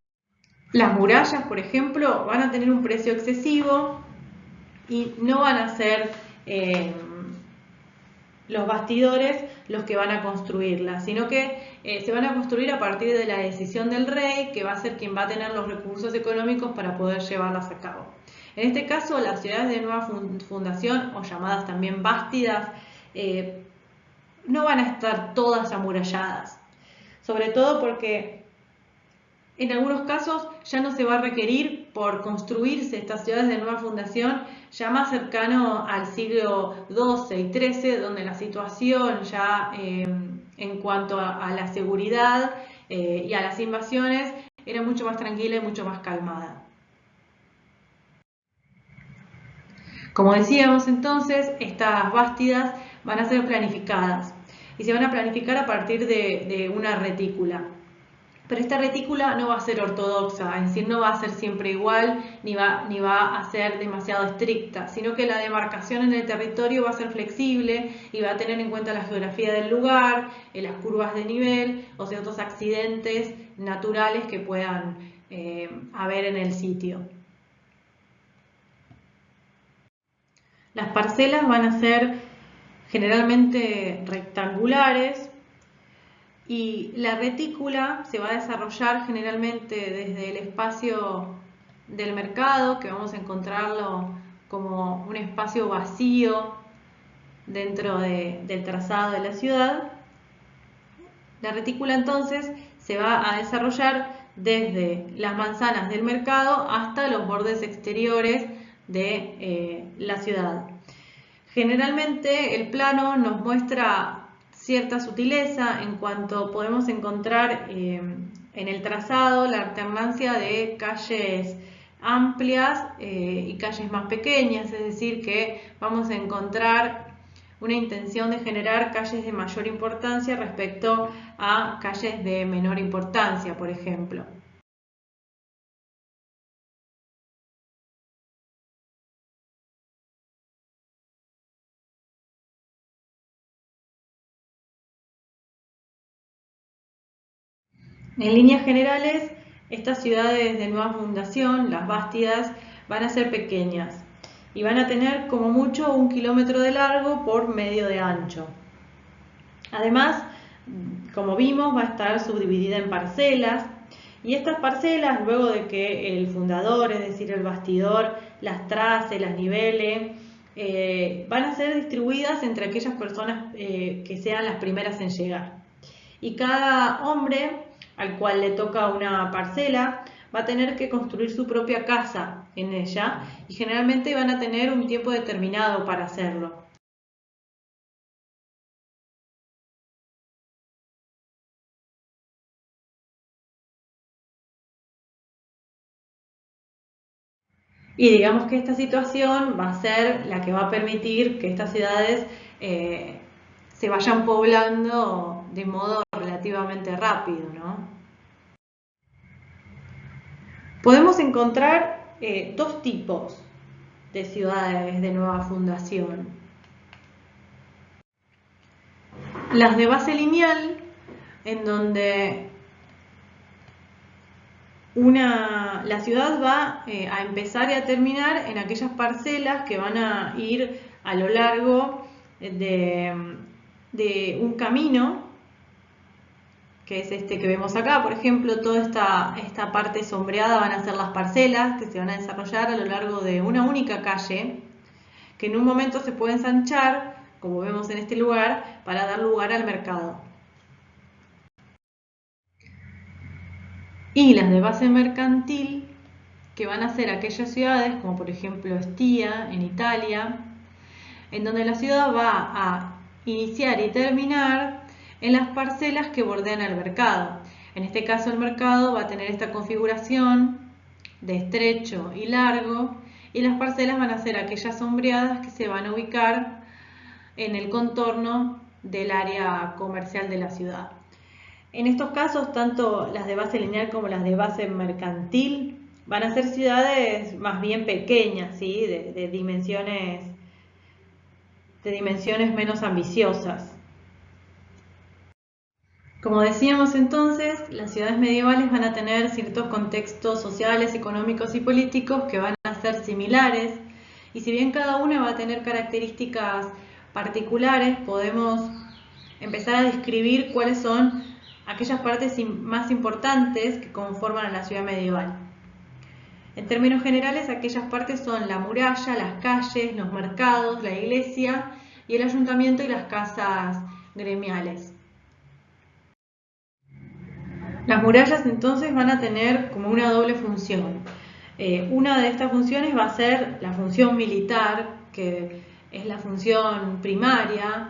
las murallas, por ejemplo, van a tener un precio excesivo y no van a ser los bastidores los que van a construirlas, sino que se van a construir a partir de la decisión del rey, que va a ser quien va a tener los recursos económicos para poder llevarlas a cabo. En este caso, las ciudades de nueva fundación, o llamadas también bástidas, no van a estar todas amuralladas, sobre todo porque en algunos casos ya no se va a requerir por construirse estas ciudades de nueva fundación ya más cercano al siglo XII y XIII, donde la situación ya en cuanto a la seguridad y a las invasiones era mucho más tranquila y mucho más calmada. Como decíamos entonces, estas bástidas van a ser planificadas y se van a planificar a partir de una retícula. Pero esta retícula no va a ser ortodoxa, es decir, no va a ser siempre igual ni va a ser demasiado estricta, sino que la demarcación en el territorio va a ser flexible y va a tener en cuenta la geografía del lugar, las curvas de nivel o ciertos accidentes naturales que puedan haber en el sitio. Las parcelas van a ser generalmente rectangulares y la retícula se va a desarrollar generalmente desde el espacio del mercado, que vamos a encontrarlo como un espacio vacío dentro del trazado de la ciudad. La retícula entonces se va a desarrollar desde las manzanas del mercado hasta los bordes exteriores de la ciudad. Generalmente el plano nos muestra cierta sutileza en cuanto podemos encontrar en el trazado la alternancia de calles amplias y calles más pequeñas, es decir que vamos a encontrar una intención de generar calles de mayor importancia respecto a calles de menor importancia, por ejemplo. En líneas generales, estas ciudades de nueva fundación, las bástidas, van a ser pequeñas y van a tener como mucho 1 kilómetro de largo por medio de ancho. Además, como vimos, va a estar subdividida en parcelas y estas parcelas, luego de que el fundador, es decir, el bastidor, las trace, las nivele, van a ser distribuidas entre aquellas personas que sean las primeras en llegar. Y cada hombre al cual le toca una parcela va a tener que construir su propia casa en ella y generalmente van a tener un tiempo determinado para hacerlo. Y digamos que esta situación va a ser la que va a permitir que estas ciudades se vayan poblando de modo relativamente rápido, ¿no? Podemos encontrar dos tipos de ciudades de nueva fundación. Las de base lineal, en donde la ciudad va a empezar y a terminar en aquellas parcelas que van a ir a lo largo de un camino, que es este que vemos acá. Por ejemplo, toda esta parte sombreada van a ser las parcelas que se van a desarrollar a lo largo de una única calle, que en un momento se puede ensanchar, como vemos en este lugar, para dar lugar al mercado. Y las de base mercantil, que van a ser aquellas ciudades, como por ejemplo Estia, en Italia, en donde la ciudad va a iniciar y terminar en las parcelas que bordean el mercado. En este caso el mercado va a tener esta configuración de estrecho y largo, y las parcelas van a ser aquellas sombreadas que se van a ubicar en el contorno del área comercial de la ciudad. En estos casos, tanto las de base lineal como las de base mercantil van a ser ciudades más bien pequeñas, ¿sí? de dimensiones menos ambiciosas. Como decíamos entonces, las ciudades medievales van a tener ciertos contextos sociales, económicos y políticos que van a ser similares, y si bien cada una va a tener características particulares, podemos empezar a describir cuáles son aquellas partes más importantes que conforman a la ciudad medieval. En términos generales, aquellas partes son la muralla, las calles, los mercados, la iglesia y el ayuntamiento y las casas gremiales. Las murallas entonces van a tener como una doble función. Una de estas funciones va a ser la función militar, que es la función primaria,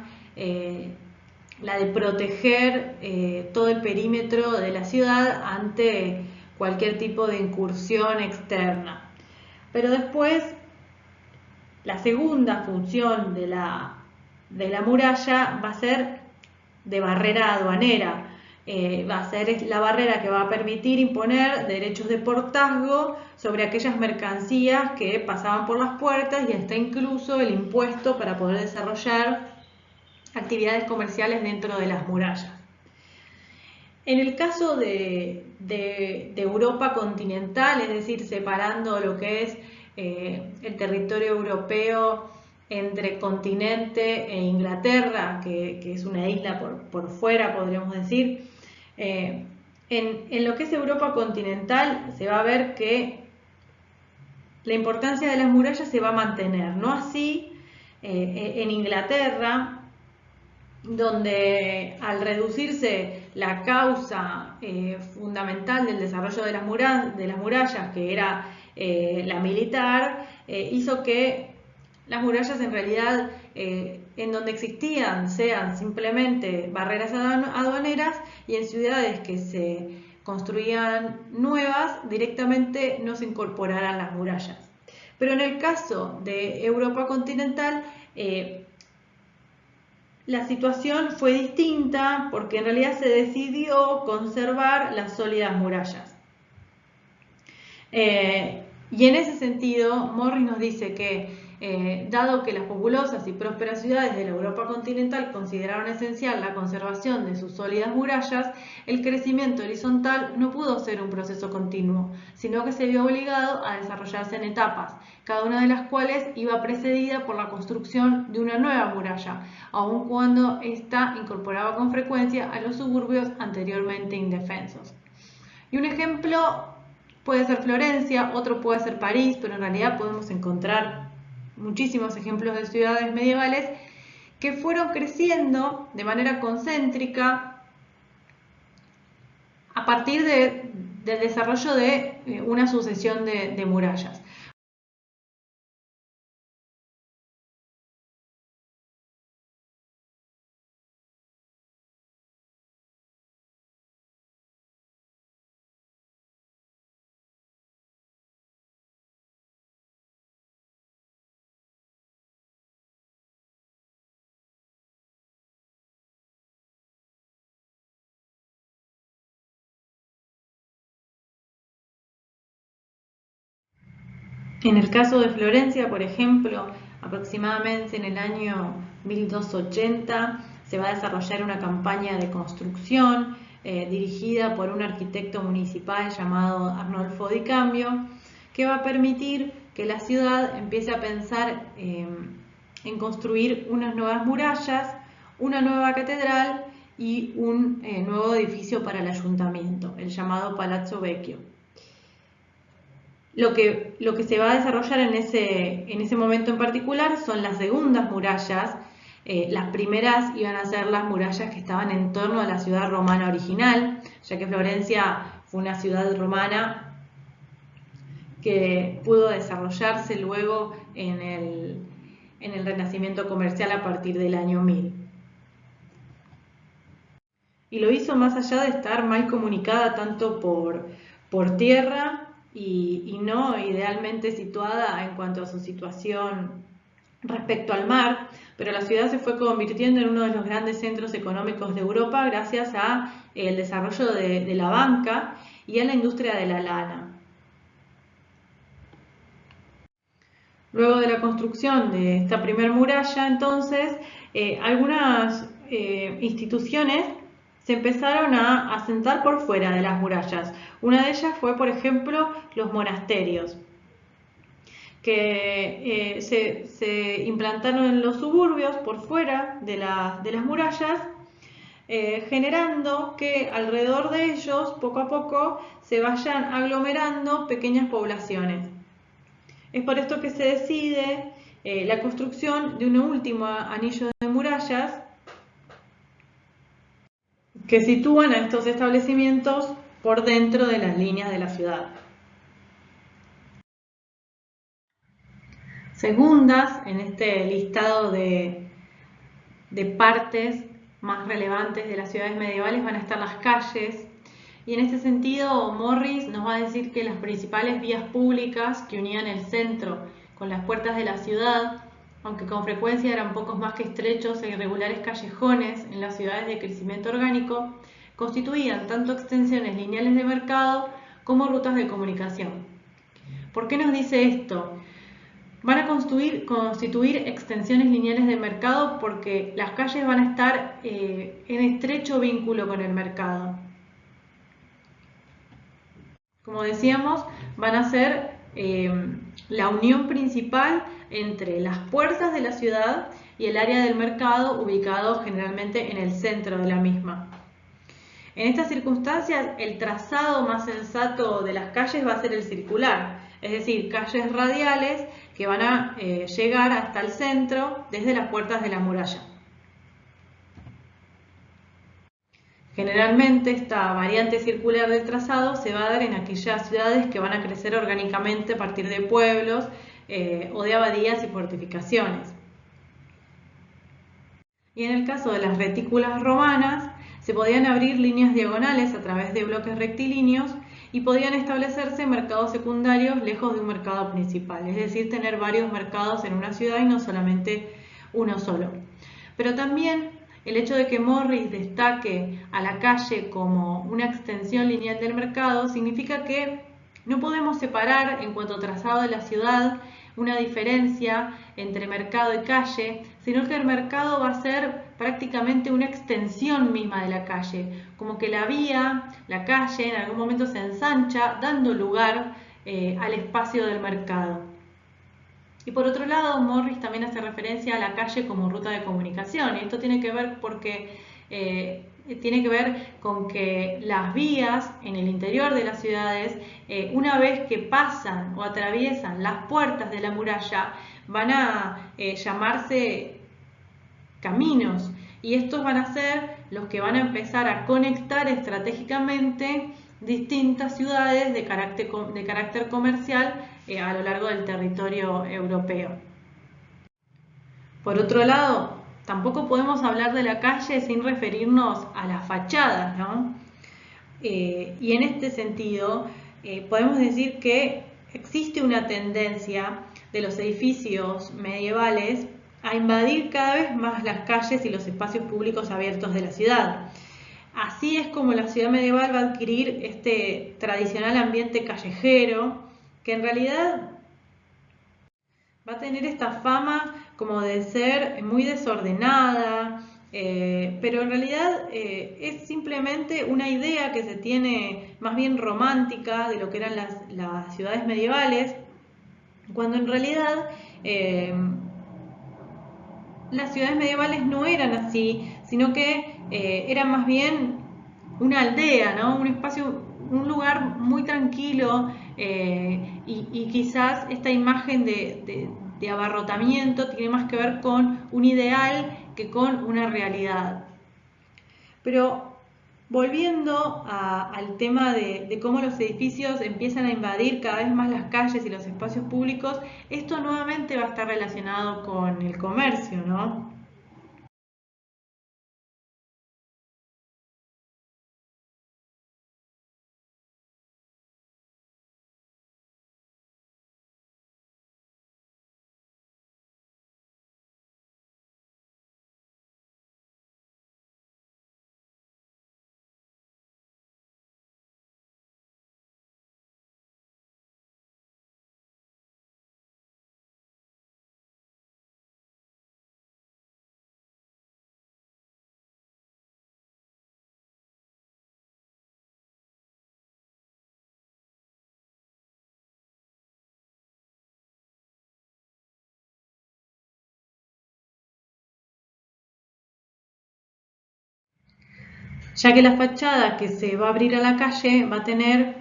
la de proteger todo el perímetro de la ciudad ante cualquier tipo de incursión externa. Pero después, la segunda función de la muralla va a ser de barrera aduanera. Va a ser la barrera que va a permitir imponer derechos de portazgo sobre aquellas mercancías que pasaban por las puertas, y hasta incluso el impuesto para poder desarrollar actividades comerciales dentro de las murallas. En el caso de Europa continental, es decir, separando lo que es el territorio europeo entre continente e Inglaterra, que es una isla por fuera, podríamos decir, en lo que es Europa continental se va a ver que la importancia de las murallas se va a mantener, no así en Inglaterra, donde al reducirse la causa fundamental del desarrollo de las murallas, que era la militar, hizo que las murallas en realidad en donde existían sean simplemente barreras aduaneras, y en ciudades que se construían nuevas directamente no se incorporaran las murallas. Pero en el caso de Europa continental, la situación fue distinta, porque en realidad se decidió conservar las sólidas murallas. Y en ese sentido, Morris nos dice que, dado que las populosas y prósperas ciudades de la Europa continental consideraron esencial la conservación de sus sólidas murallas, el crecimiento horizontal no pudo ser un proceso continuo, sino que se vio obligado a desarrollarse en etapas, cada una de las cuales iba precedida por la construcción de una nueva muralla, aun cuando ésta incorporaba con frecuencia a los suburbios anteriormente indefensos. Y un ejemplo puede ser Florencia, otro puede ser París, pero en realidad podemos encontrar muchísimos ejemplos de ciudades medievales que fueron creciendo de manera concéntrica a partir del desarrollo de una sucesión de murallas. En el caso de Florencia, por ejemplo, aproximadamente en el año 1280 se va a desarrollar una campaña de construcción dirigida por un arquitecto municipal llamado Arnolfo Di Cambio, que va a permitir que la ciudad empiece a pensar en construir unas nuevas murallas, una nueva catedral y un nuevo edificio para el ayuntamiento, el llamado Palazzo Vecchio. Lo que se va a desarrollar en ese momento en particular son las segundas murallas. Las primeras iban a ser las murallas que estaban en torno a la ciudad romana original, ya que Florencia fue una ciudad romana que pudo desarrollarse luego en el Renacimiento comercial a partir del año 1000. Y lo hizo más allá de estar mal comunicada tanto por tierra y no idealmente situada en cuanto a su situación respecto al mar, pero la ciudad se fue convirtiendo en uno de los grandes centros económicos de Europa gracias al desarrollo de la banca y a la industria de la lana. Luego de la construcción de esta primer muralla, entonces, algunas instituciones se empezaron a asentar por fuera de las murallas. Una de ellas fue, por ejemplo, los monasterios, que se implantaron en los suburbios por fuera de las murallas, generando que alrededor de ellos, poco a poco, se vayan aglomerando pequeñas poblaciones. Es por esto que se decide la construcción de un último anillo de murallas que sitúan a estos establecimientos por dentro de las líneas de la ciudad. Segundas, en este listado de partes más relevantes de las ciudades medievales van a estar las calles, y en este sentido Morris nos va a decir que las principales vías públicas que unían el centro con las puertas de la ciudad, aunque con frecuencia eran pocos más que estrechos e irregulares callejones en las ciudades de crecimiento orgánico, constituían tanto extensiones lineales de mercado como rutas de comunicación. ¿Por qué nos dice esto? Van a constituir extensiones lineales de mercado porque las calles van a estar en estrecho vínculo con el mercado. Como decíamos, van a ser la unión principal entre las puertas de la ciudad y el área del mercado, ubicado generalmente en el centro de la misma. En estas circunstancias, el trazado más sensato de las calles va a ser el circular, es decir, calles radiales que van a llegar hasta el centro desde las puertas de la muralla. Generalmente esta variante circular del trazado se va a dar en aquellas ciudades que van a crecer orgánicamente a partir de pueblos o de abadías y fortificaciones. Y en el caso de las retículas romanas, se podían abrir líneas diagonales a través de bloques rectilíneos y podían establecerse mercados secundarios lejos de un mercado principal, es decir, tener varios mercados en una ciudad y no solamente uno solo. Pero también el hecho de que Morris destaque a la calle como una extensión lineal del mercado significa que no podemos separar en cuanto a trazado de la ciudad una diferencia entre mercado y calle, sino que el mercado va a ser prácticamente una extensión misma de la calle, como que la vía, la calle, en algún momento se ensancha, dando lugar al espacio del mercado. Y por otro lado, Morris también hace referencia a la calle como ruta de comunicación, y esto tiene que ver con que las vías en el interior de las ciudades, una vez que pasan o atraviesan las puertas de la muralla, van a llamarse caminos, y estos van a ser los que van a empezar a conectar estratégicamente distintas ciudades de carácter comercial a lo largo del territorio europeo. Por otro lado, tampoco podemos hablar de la calle sin referirnos a las fachadas, ¿no? Y en este sentido, podemos decir que existe una tendencia de los edificios medievales a invadir cada vez más las calles y los espacios públicos abiertos de la ciudad. Así es como la ciudad medieval va a adquirir este tradicional ambiente callejero, que en realidad Va a tener esta fama como de ser muy desordenada, pero en realidad es simplemente una idea que se tiene más bien romántica de lo que eran las ciudades medievales, cuando en realidad las ciudades medievales no eran así, sino que eran más bien una aldea, ¿no? Un espacio, un lugar muy tranquilo, y quizás esta imagen de abarrotamiento tiene más que ver con un ideal que con una realidad. Pero volviendo al tema de cómo los edificios empiezan a invadir cada vez más las calles y los espacios públicos, esto nuevamente va a estar relacionado con el comercio, ¿no? Ya que la fachada que se va a abrir a la calle va a tener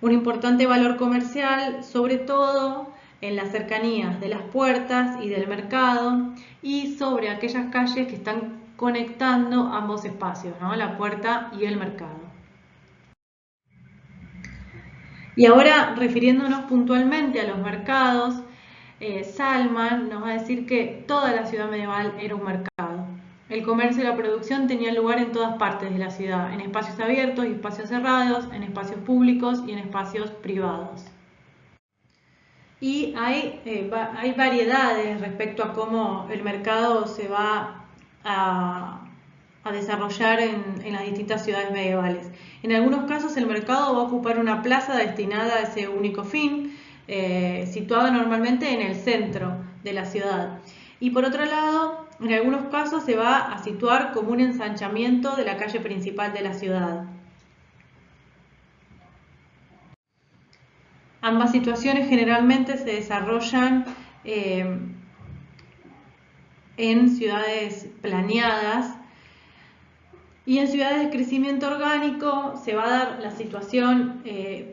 un importante valor comercial, sobre todo en las cercanías de las puertas y del mercado, y sobre aquellas calles que están conectando ambos espacios, ¿no? La puerta y el mercado. Y ahora, refiriéndonos puntualmente a los mercados, Salman nos va a decir que toda la ciudad medieval era un mercado. El comercio y la producción tenían lugar en todas partes de la ciudad, en espacios abiertos y espacios cerrados, en espacios públicos y en espacios privados. Y hay variedades respecto a cómo el mercado se va a desarrollar en las distintas ciudades medievales. En algunos casos el mercado va a ocupar una plaza destinada a ese único fin, situada normalmente en el centro de la ciudad. Y por otro lado, en algunos casos se va a situar como un ensanchamiento de la calle principal de la ciudad. Ambas situaciones generalmente se desarrollan en ciudades planeadas, y en ciudades de crecimiento orgánico se va a dar la situación,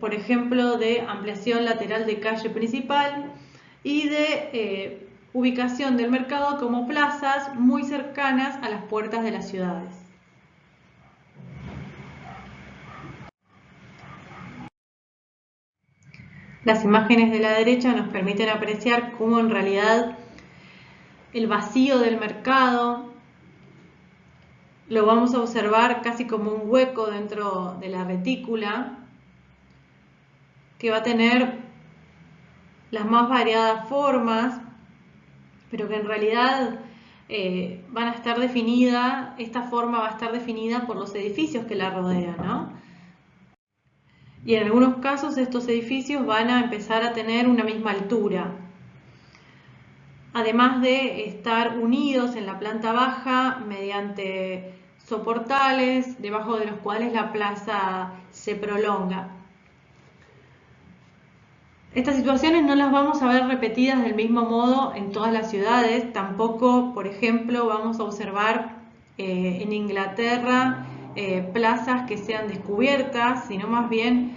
por ejemplo, de ampliación lateral de calle principal y de ubicación del mercado como plazas muy cercanas a las puertas de las ciudades. Las imágenes de la derecha nos permiten apreciar cómo en realidad el vacío del mercado lo vamos a observar casi como un hueco dentro de la retícula, que va a tener las más variadas formas, pero que en realidad van a estar definidas, esta forma va a estar definida por los edificios que la rodean, ¿no? Y en algunos casos estos edificios van a empezar a tener una misma altura, además de estar unidos en la planta baja mediante soportales, debajo de los cuales la plaza se prolonga. Estas situaciones no las vamos a ver repetidas del mismo modo en todas las ciudades. Tampoco, por ejemplo, vamos a observar en Inglaterra plazas que sean descubiertas, sino más bien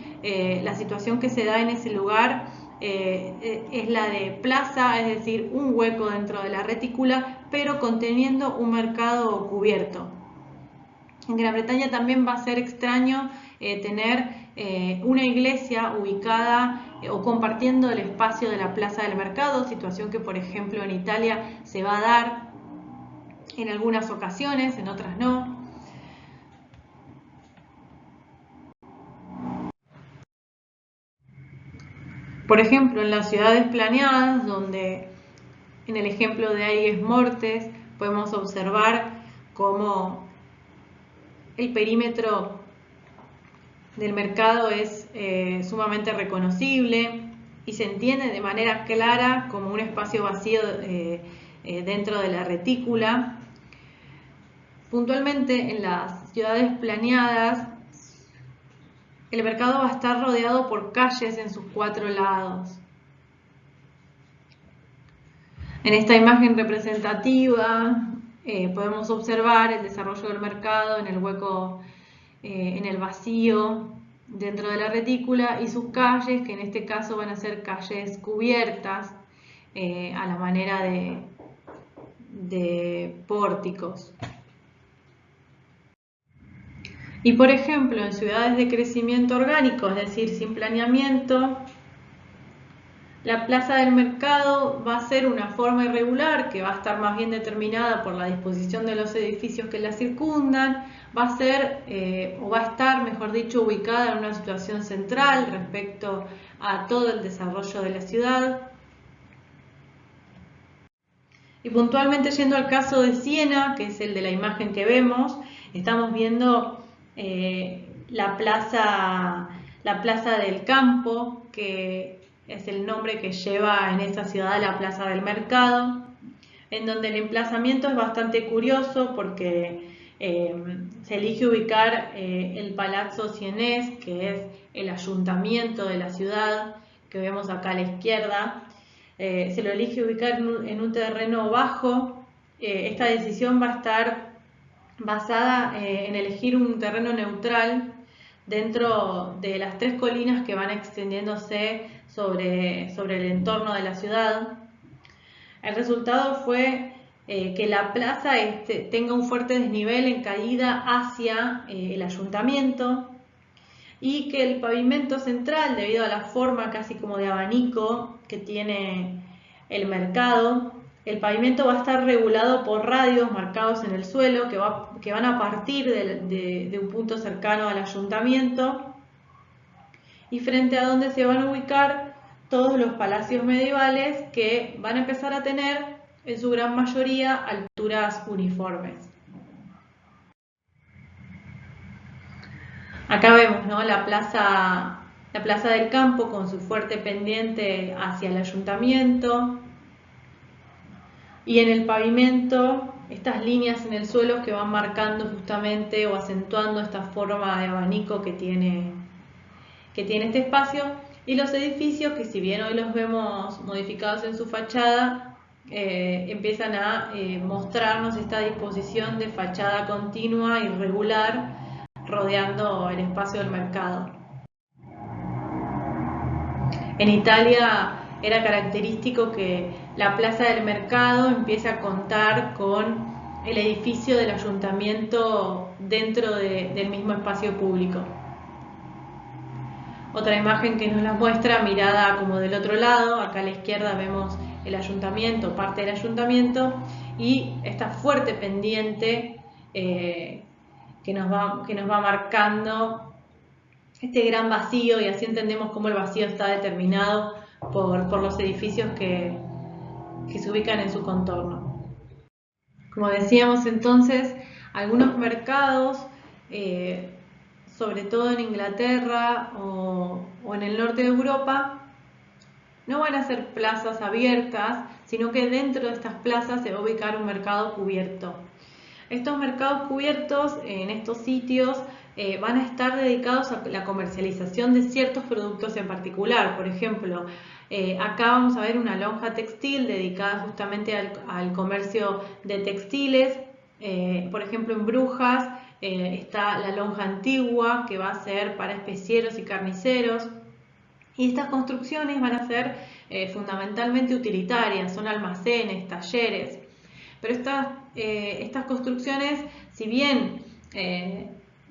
la situación que se da en ese lugar es la de plaza, es decir, un hueco dentro de la retícula, pero conteniendo un mercado cubierto. En Gran Bretaña también va a ser extraño tener una iglesia ubicada o compartiendo el espacio de la plaza del mercado, situación que por ejemplo en Italia se va a dar en algunas ocasiones, en otras no. Por ejemplo, en las ciudades planeadas, donde en el ejemplo de Aigues Mortes podemos observar cómo el perímetro del mercado es sumamente reconocible y se entiende de manera clara como un espacio vacío dentro de la retícula. Puntualmente en las ciudades planeadas, el mercado va a estar rodeado por calles en sus 4 lados. En esta imagen representativa podemos observar el desarrollo del mercado en el hueco, en el vacío dentro de la retícula, y sus calles, que en este caso van a ser calles cubiertas a la manera de pórticos. Y por ejemplo, en ciudades de crecimiento orgánico, es decir, sin planeamiento, la plaza del mercado va a ser una forma irregular que va a estar más bien determinada por la disposición de los edificios que la circundan, va a ser o va a estar, mejor dicho, ubicada en una situación central respecto a todo el desarrollo de la ciudad. Y puntualmente, yendo al caso de Siena, que es el de la imagen que vemos, estamos viendo la plaza del Campo, que es el nombre que lleva en esa ciudad la plaza del mercado, en donde el emplazamiento es bastante curioso porque se elige ubicar el Palazzo Sienés, que es el ayuntamiento de la ciudad, que vemos acá a la izquierda. Se lo elige ubicar en un terreno bajo. Esta decisión va a estar basada en elegir un terreno neutral dentro de las 3 colinas que van extendiéndose sobre el entorno de la ciudad. El resultado fue que la plaza tenga un fuerte desnivel en caída hacia el ayuntamiento, y que el pavimento central, debido a la forma casi como de abanico que tiene el mercado, el pavimento va a estar regulado por radios marcados en el suelo que van a partir de un punto cercano al ayuntamiento, y frente a donde se van a ubicar todos los palacios medievales, que van a empezar a tener en su gran mayoría alturas uniformes. Acá vemos, ¿no?, la plaza del Campo con su fuerte pendiente hacia el ayuntamiento, y en el pavimento estas líneas en el suelo que van marcando justamente o acentuando esta forma de abanico que tiene este espacio, y los edificios que, si bien hoy los vemos modificados en su fachada, empiezan a mostrarnos esta disposición de fachada continua y regular rodeando el espacio del mercado. En Italia era característico que la plaza del mercado empiece a contar con el edificio del ayuntamiento dentro del mismo espacio público. Otra imagen que nos la muestra mirada como del otro lado. Acá a la izquierda vemos el ayuntamiento, parte del ayuntamiento, y esta fuerte pendiente que nos va marcando este gran vacío, y así entendemos cómo el vacío está determinado por los edificios que se ubican en su contorno. Como decíamos entonces, algunos mercados, sobre todo en Inglaterra o en el norte de Europa, no van a ser plazas abiertas, sino que dentro de estas plazas se va a ubicar un mercado cubierto. Estos mercados cubiertos en estos sitios van a estar dedicados a la comercialización de ciertos productos en particular. Por ejemplo, acá vamos a ver una lonja textil dedicada justamente al comercio de textiles. Por ejemplo, en Brujas está la lonja antigua, que va a ser para especieros y carniceros. Y estas construcciones van a ser fundamentalmente utilitarias, son almacenes, talleres. Pero estas construcciones, si bien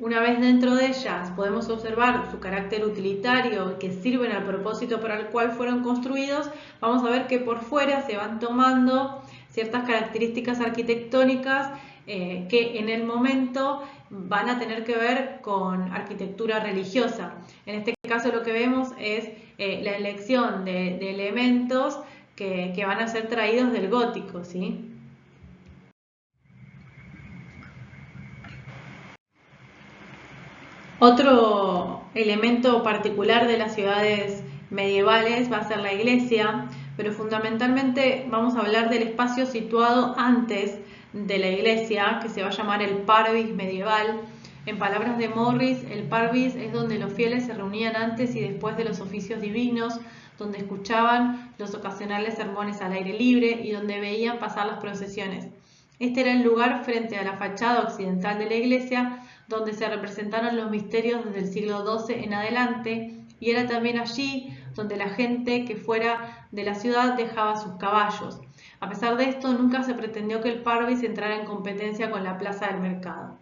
una vez dentro de ellas podemos observar su carácter utilitario, que sirven al propósito para el cual fueron construidos, vamos a ver que por fuera se van tomando ciertas características arquitectónicas que en el momento van a tener que ver con arquitectura religiosa. En este caso lo que vemos es la elección de elementos que van a ser traídos del gótico, ¿sí? Otro elemento particular de las ciudades medievales va a ser la iglesia, pero fundamentalmente vamos a hablar del espacio situado antes de la iglesia, que se va a llamar el parvis medieval. En palabras de Morris, el parvis es donde los fieles se reunían antes y después de los oficios divinos, donde escuchaban los ocasionales sermones al aire libre y donde veían pasar las procesiones. Este era el lugar frente a la fachada occidental de la iglesia, donde se representaron los misterios desde el siglo XII en adelante, y era también allí donde la gente que fuera de la ciudad dejaba sus caballos. A pesar de esto, nunca se pretendió que el parvis entrara en competencia con la plaza del mercado.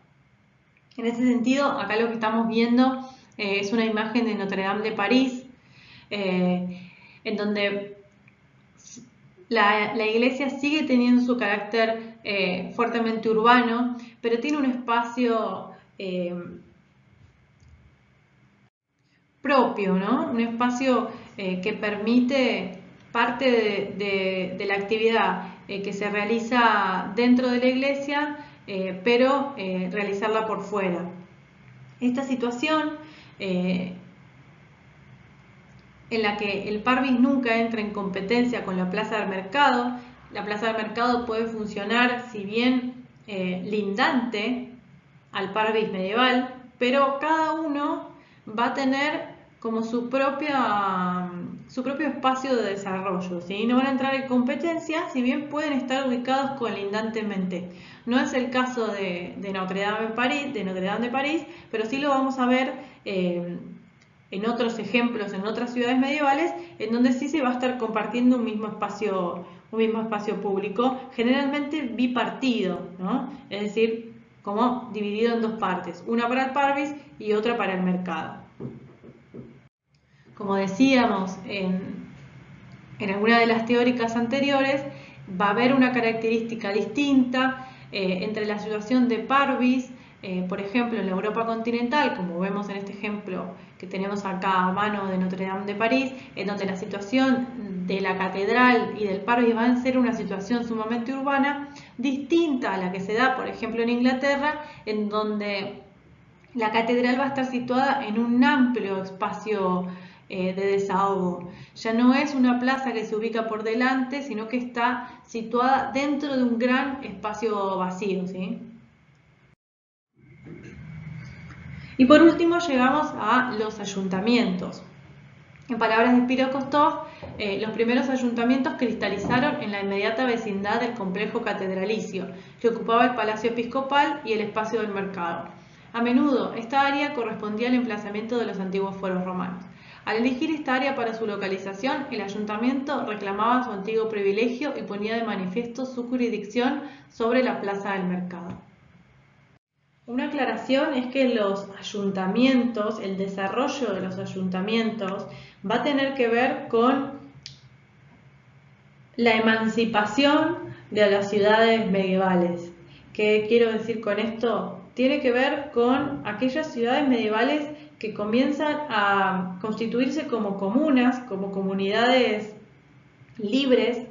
En ese sentido, acá lo que estamos viendo es una imagen de Notre Dame de París, en donde la iglesia sigue teniendo su carácter fuertemente urbano, pero tiene un espacio propio, ¿no? Un espacio que permite parte de la actividad que se realiza dentro de la iglesia, pero realizarla por fuera. Esta situación en la que el parvis nunca entra en competencia con la plaza del mercado. La plaza del mercado puede funcionar, si bien lindante al parvis medieval, pero cada uno va a tener como su propio espacio de desarrollo, ¿sí? No van a entrar en competencia, si bien pueden estar ubicados colindantemente. No es el caso de Notre Dame de París, pero sí lo vamos a ver en otros ejemplos, en otras ciudades medievales, en donde sí se va a estar compartiendo un mismo espacio público, generalmente bipartido, ¿no? Es decir, como dividido en dos partes, una para el parvis y otra para el mercado. Como decíamos en alguna de las teóricas anteriores, va a haber una característica distinta entre la situación de parvis, por ejemplo, en la Europa continental, como vemos en este ejemplo que tenemos acá a mano de Notre Dame de París, en donde la situación de la catedral y del parvis va a ser una situación sumamente urbana, distinta a la que se da, por ejemplo, en Inglaterra, en donde la catedral va a estar situada en un amplio espacio de desahogo. Ya no es una plaza que se ubica por delante, sino que está situada dentro de un gran espacio vacío, ¿sí? Y por último llegamos a los ayuntamientos. En palabras de Spiro Kostov, los primeros ayuntamientos cristalizaron en la inmediata vecindad del complejo catedralicio, que ocupaba el palacio episcopal y el espacio del mercado. A menudo, esta área correspondía al emplazamiento de los antiguos foros romanos. Al elegir esta área para su localización, el ayuntamiento reclamaba su antiguo privilegio y ponía de manifiesto su jurisdicción sobre la plaza del mercado. Una aclaración es que los ayuntamientos, el desarrollo de los ayuntamientos, va a tener que ver con la emancipación de las ciudades medievales. ¿Qué quiero decir con esto? Tiene que ver con aquellas ciudades medievales que comienzan a constituirse como comunas, como comunidades libres,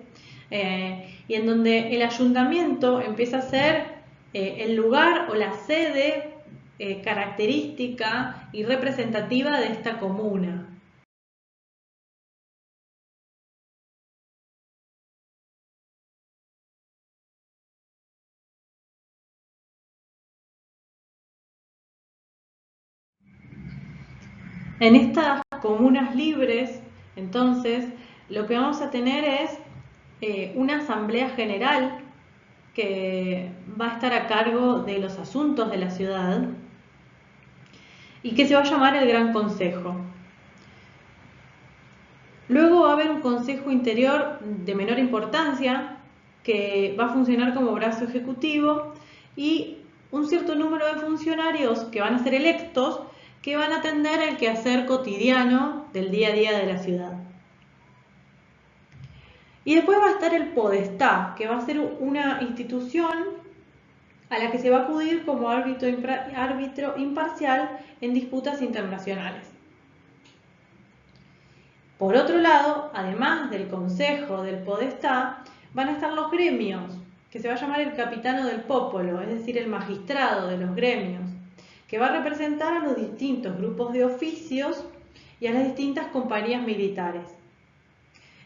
y en donde el ayuntamiento empieza a ser el lugar o la sede característica y representativa de esta comuna. En estas comunas libres, entonces, lo que vamos a tener es una asamblea general que va a estar a cargo de los asuntos de la ciudad y que se va a llamar el Gran Consejo. Luego va a haber un consejo interior de menor importancia que va a funcionar como brazo ejecutivo y un cierto número de funcionarios que van a ser electos que van a atender el quehacer cotidiano del día a día de la ciudad. Y después va a estar el podestá, que va a ser una institución a la que se va a acudir como árbitro imparcial en disputas internacionales. Por otro lado, además del consejo del podestá, van a estar los gremios, que se va a llamar el capitano del popolo, es decir, el magistrado de los gremios, que va a representar a los distintos grupos de oficios y a las distintas compañías militares.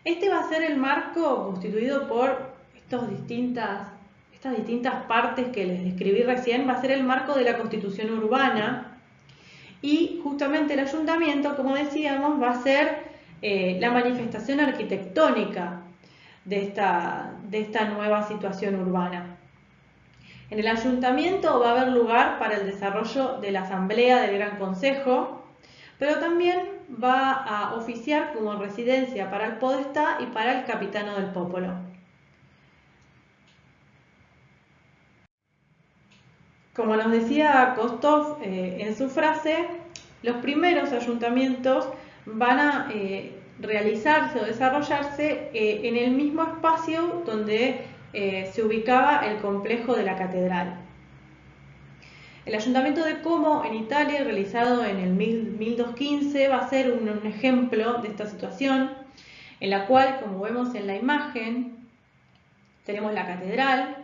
Este va a ser el marco constituido por estas distintas partes que les describí recién, va a ser el marco de la Constitución urbana, y justamente el ayuntamiento, como decíamos, va a ser la manifestación arquitectónica de esta nueva situación urbana. En el ayuntamiento va a haber lugar para el desarrollo de la asamblea del Gran Consejo, pero también va a oficiar como residencia para el podestá y para el capitano del popolo. Como nos decía Kostov en su frase, los primeros ayuntamientos van a realizarse o desarrollarse en el mismo espacio donde se ubicaba el complejo de la catedral. El ayuntamiento de Como en Italia, realizado en el 1215, va a ser un ejemplo de esta situación, en la cual, como vemos en la imagen, tenemos la catedral,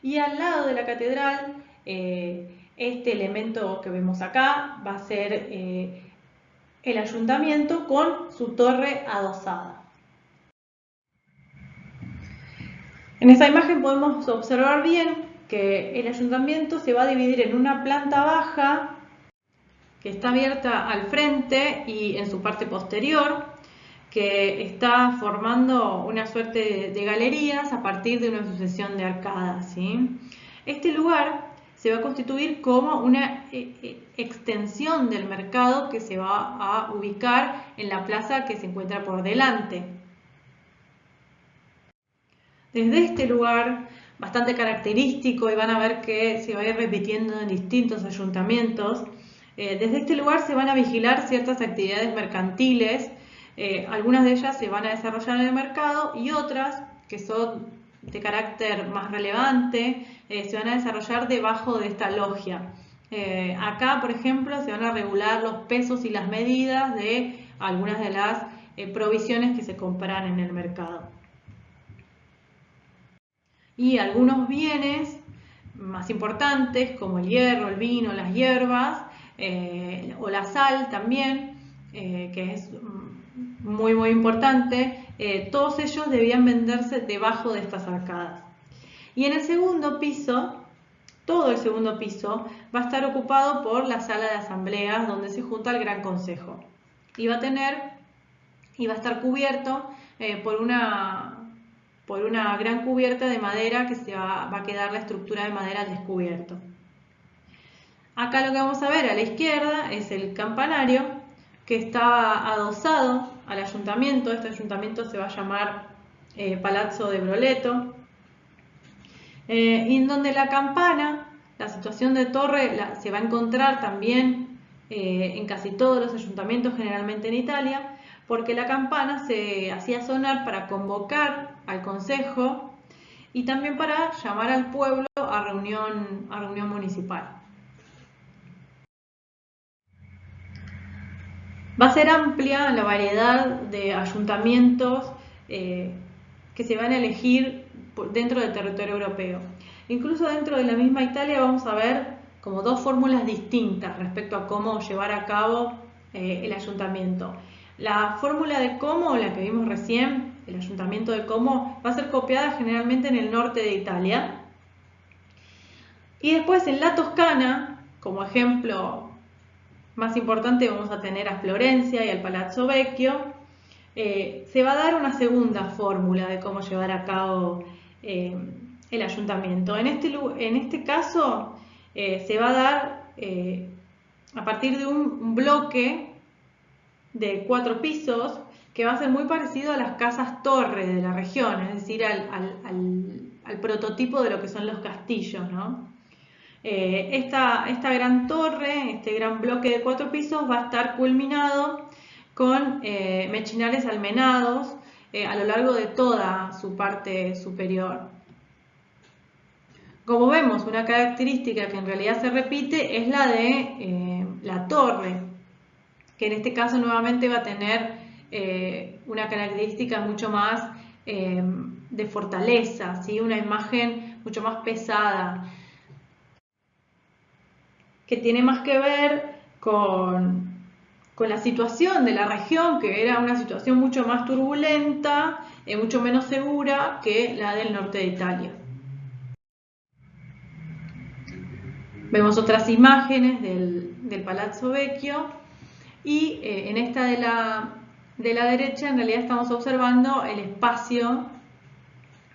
y al lado de la catedral, este elemento que vemos acá va a ser el ayuntamiento con su torre adosada. En esta imagen podemos observar bien que el ayuntamiento se va a dividir en una planta baja que está abierta al frente y en su parte posterior, que está formando una suerte de galerías a partir de una sucesión de arcadas, ¿sí? Este lugar se va a constituir como una extensión del mercado que se va a ubicar en la plaza que se encuentra por delante. Desde este lugar, bastante característico, y van a ver que se va a ir repitiendo en distintos ayuntamientos, desde este lugar se van a vigilar ciertas actividades mercantiles, algunas de ellas se van a desarrollar en el mercado y otras, que son de carácter más relevante, se van a desarrollar debajo de esta logia. Acá, por ejemplo, se van a regular los pesos y las medidas de algunas de las provisiones que se compran en el mercado. Y algunos bienes más importantes, como el hierro, el vino, las hierbas, o la sal también, que es muy importante, todos ellos debían venderse debajo de estas arcadas. Y en el segundo piso, todo el segundo piso va a estar ocupado por la sala de asambleas donde se junta el Gran Consejo, y va a estar cubierto por una gran cubierta de madera que se va a quedar la estructura de madera al descubierto. Acá lo que vamos a ver a la izquierda es el campanario, que está adosado al ayuntamiento. Este ayuntamiento se va a llamar Palazzo de Broleto, y en donde la campana, la situación de torre, se va a encontrar también en casi todos los ayuntamientos, generalmente en Italia, porque la campana se hacía sonar para convocar al consejo y también para llamar al pueblo a reunión municipal. Va a ser amplia la variedad de ayuntamientos que se van a elegir dentro del territorio europeo. Incluso dentro de la misma Italia vamos a ver como dos fórmulas distintas respecto a cómo llevar a cabo el ayuntamiento. La fórmula de Como, la que vimos recién, el ayuntamiento de Como, va a ser copiada generalmente en el norte de Italia. Y después en la Toscana, como ejemplo más importante, vamos a tener a Florencia y al Palazzo Vecchio. Se va a dar una segunda fórmula de cómo llevar a cabo el ayuntamiento. En este caso se va a dar a partir de un bloque de 4 pisos que va a ser muy parecido a las casas torre de la región, es decir, al prototipo de lo que son los castillos, ¿no? Esta gran torre, este gran bloque de 4 pisos va a estar culminado con mechinales almenados a lo largo de toda su parte superior. Como vemos, una característica que en realidad se repite es la de la torre, que en este caso nuevamente va a tener una característica mucho más de fortaleza, ¿sí? Una imagen mucho más pesada, que tiene más que ver con con la situación de la región, que era una situación mucho más turbulenta, mucho menos segura que la del norte de Italia. Vemos otras imágenes del Palazzo Vecchio y en esta de la derecha en realidad estamos observando el espacio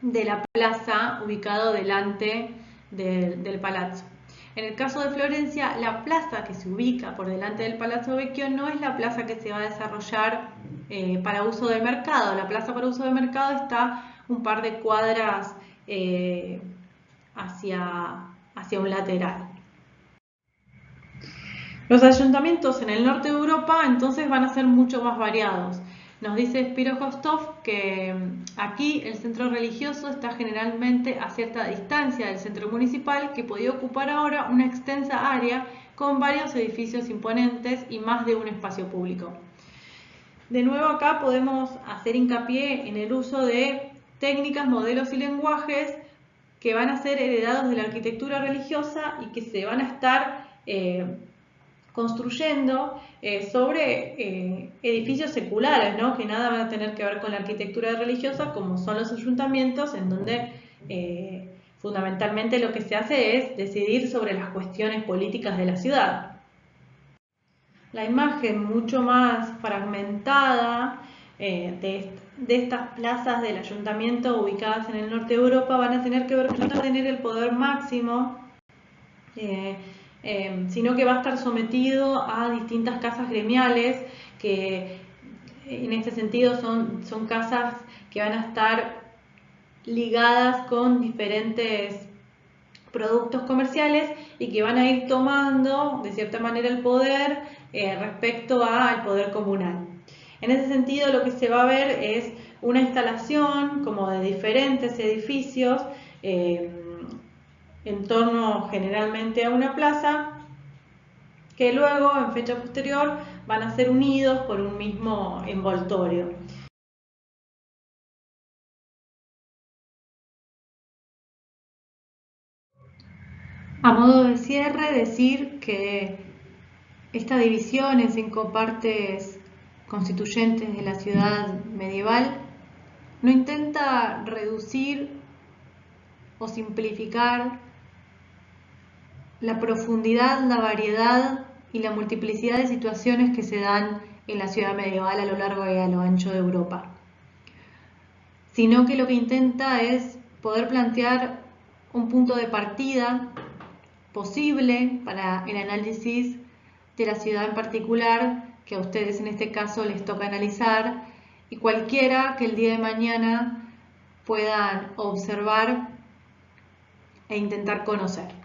de la plaza ubicado delante del palazzo. En el caso de Florencia, la plaza que se ubica por delante del Palazzo Vecchio no es la plaza que se va a desarrollar para uso de mercado. La plaza para uso de mercado está un par de cuadras hacia un lateral. Los ayuntamientos en el norte de Europa entonces van a ser mucho más variados. Nos dice Spiro Kostov que aquí el centro religioso está generalmente a cierta distancia del centro municipal, que podía ocupar ahora una extensa área con varios edificios imponentes y más de un espacio público. De nuevo acá podemos hacer hincapié en el uso de técnicas, modelos y lenguajes que van a ser heredados de la arquitectura religiosa y que se van a estar construyendo sobre edificios seculares, ¿no? Que nada van a tener que ver con la arquitectura religiosa, como son los ayuntamientos, en donde fundamentalmente lo que se hace es decidir sobre las cuestiones políticas de la ciudad. La imagen mucho más fragmentada de estas plazas del ayuntamiento ubicadas en el norte de Europa van a tener que ver con no tener el poder máximo, sino que va a estar sometido a distintas casas gremiales que en este sentido son casas que van a estar ligadas con diferentes productos comerciales y que van a ir tomando de cierta manera el poder respecto al poder comunal. En ese sentido lo que se va a ver es una instalación como de diferentes edificios en torno generalmente a una plaza, que luego en fecha posterior van a ser unidos por un mismo envoltorio. A modo de cierre, decir que esta división en 5 partes constituyentes de la ciudad medieval no intenta reducir o simplificar la profundidad, la variedad y la multiplicidad de situaciones que se dan en la ciudad medieval a lo largo y a lo ancho de Europa, sino que lo que intenta es poder plantear un punto de partida posible para el análisis de la ciudad en particular, que a ustedes en este caso les toca analizar, y cualquiera que el día de mañana puedan observar e intentar conocer.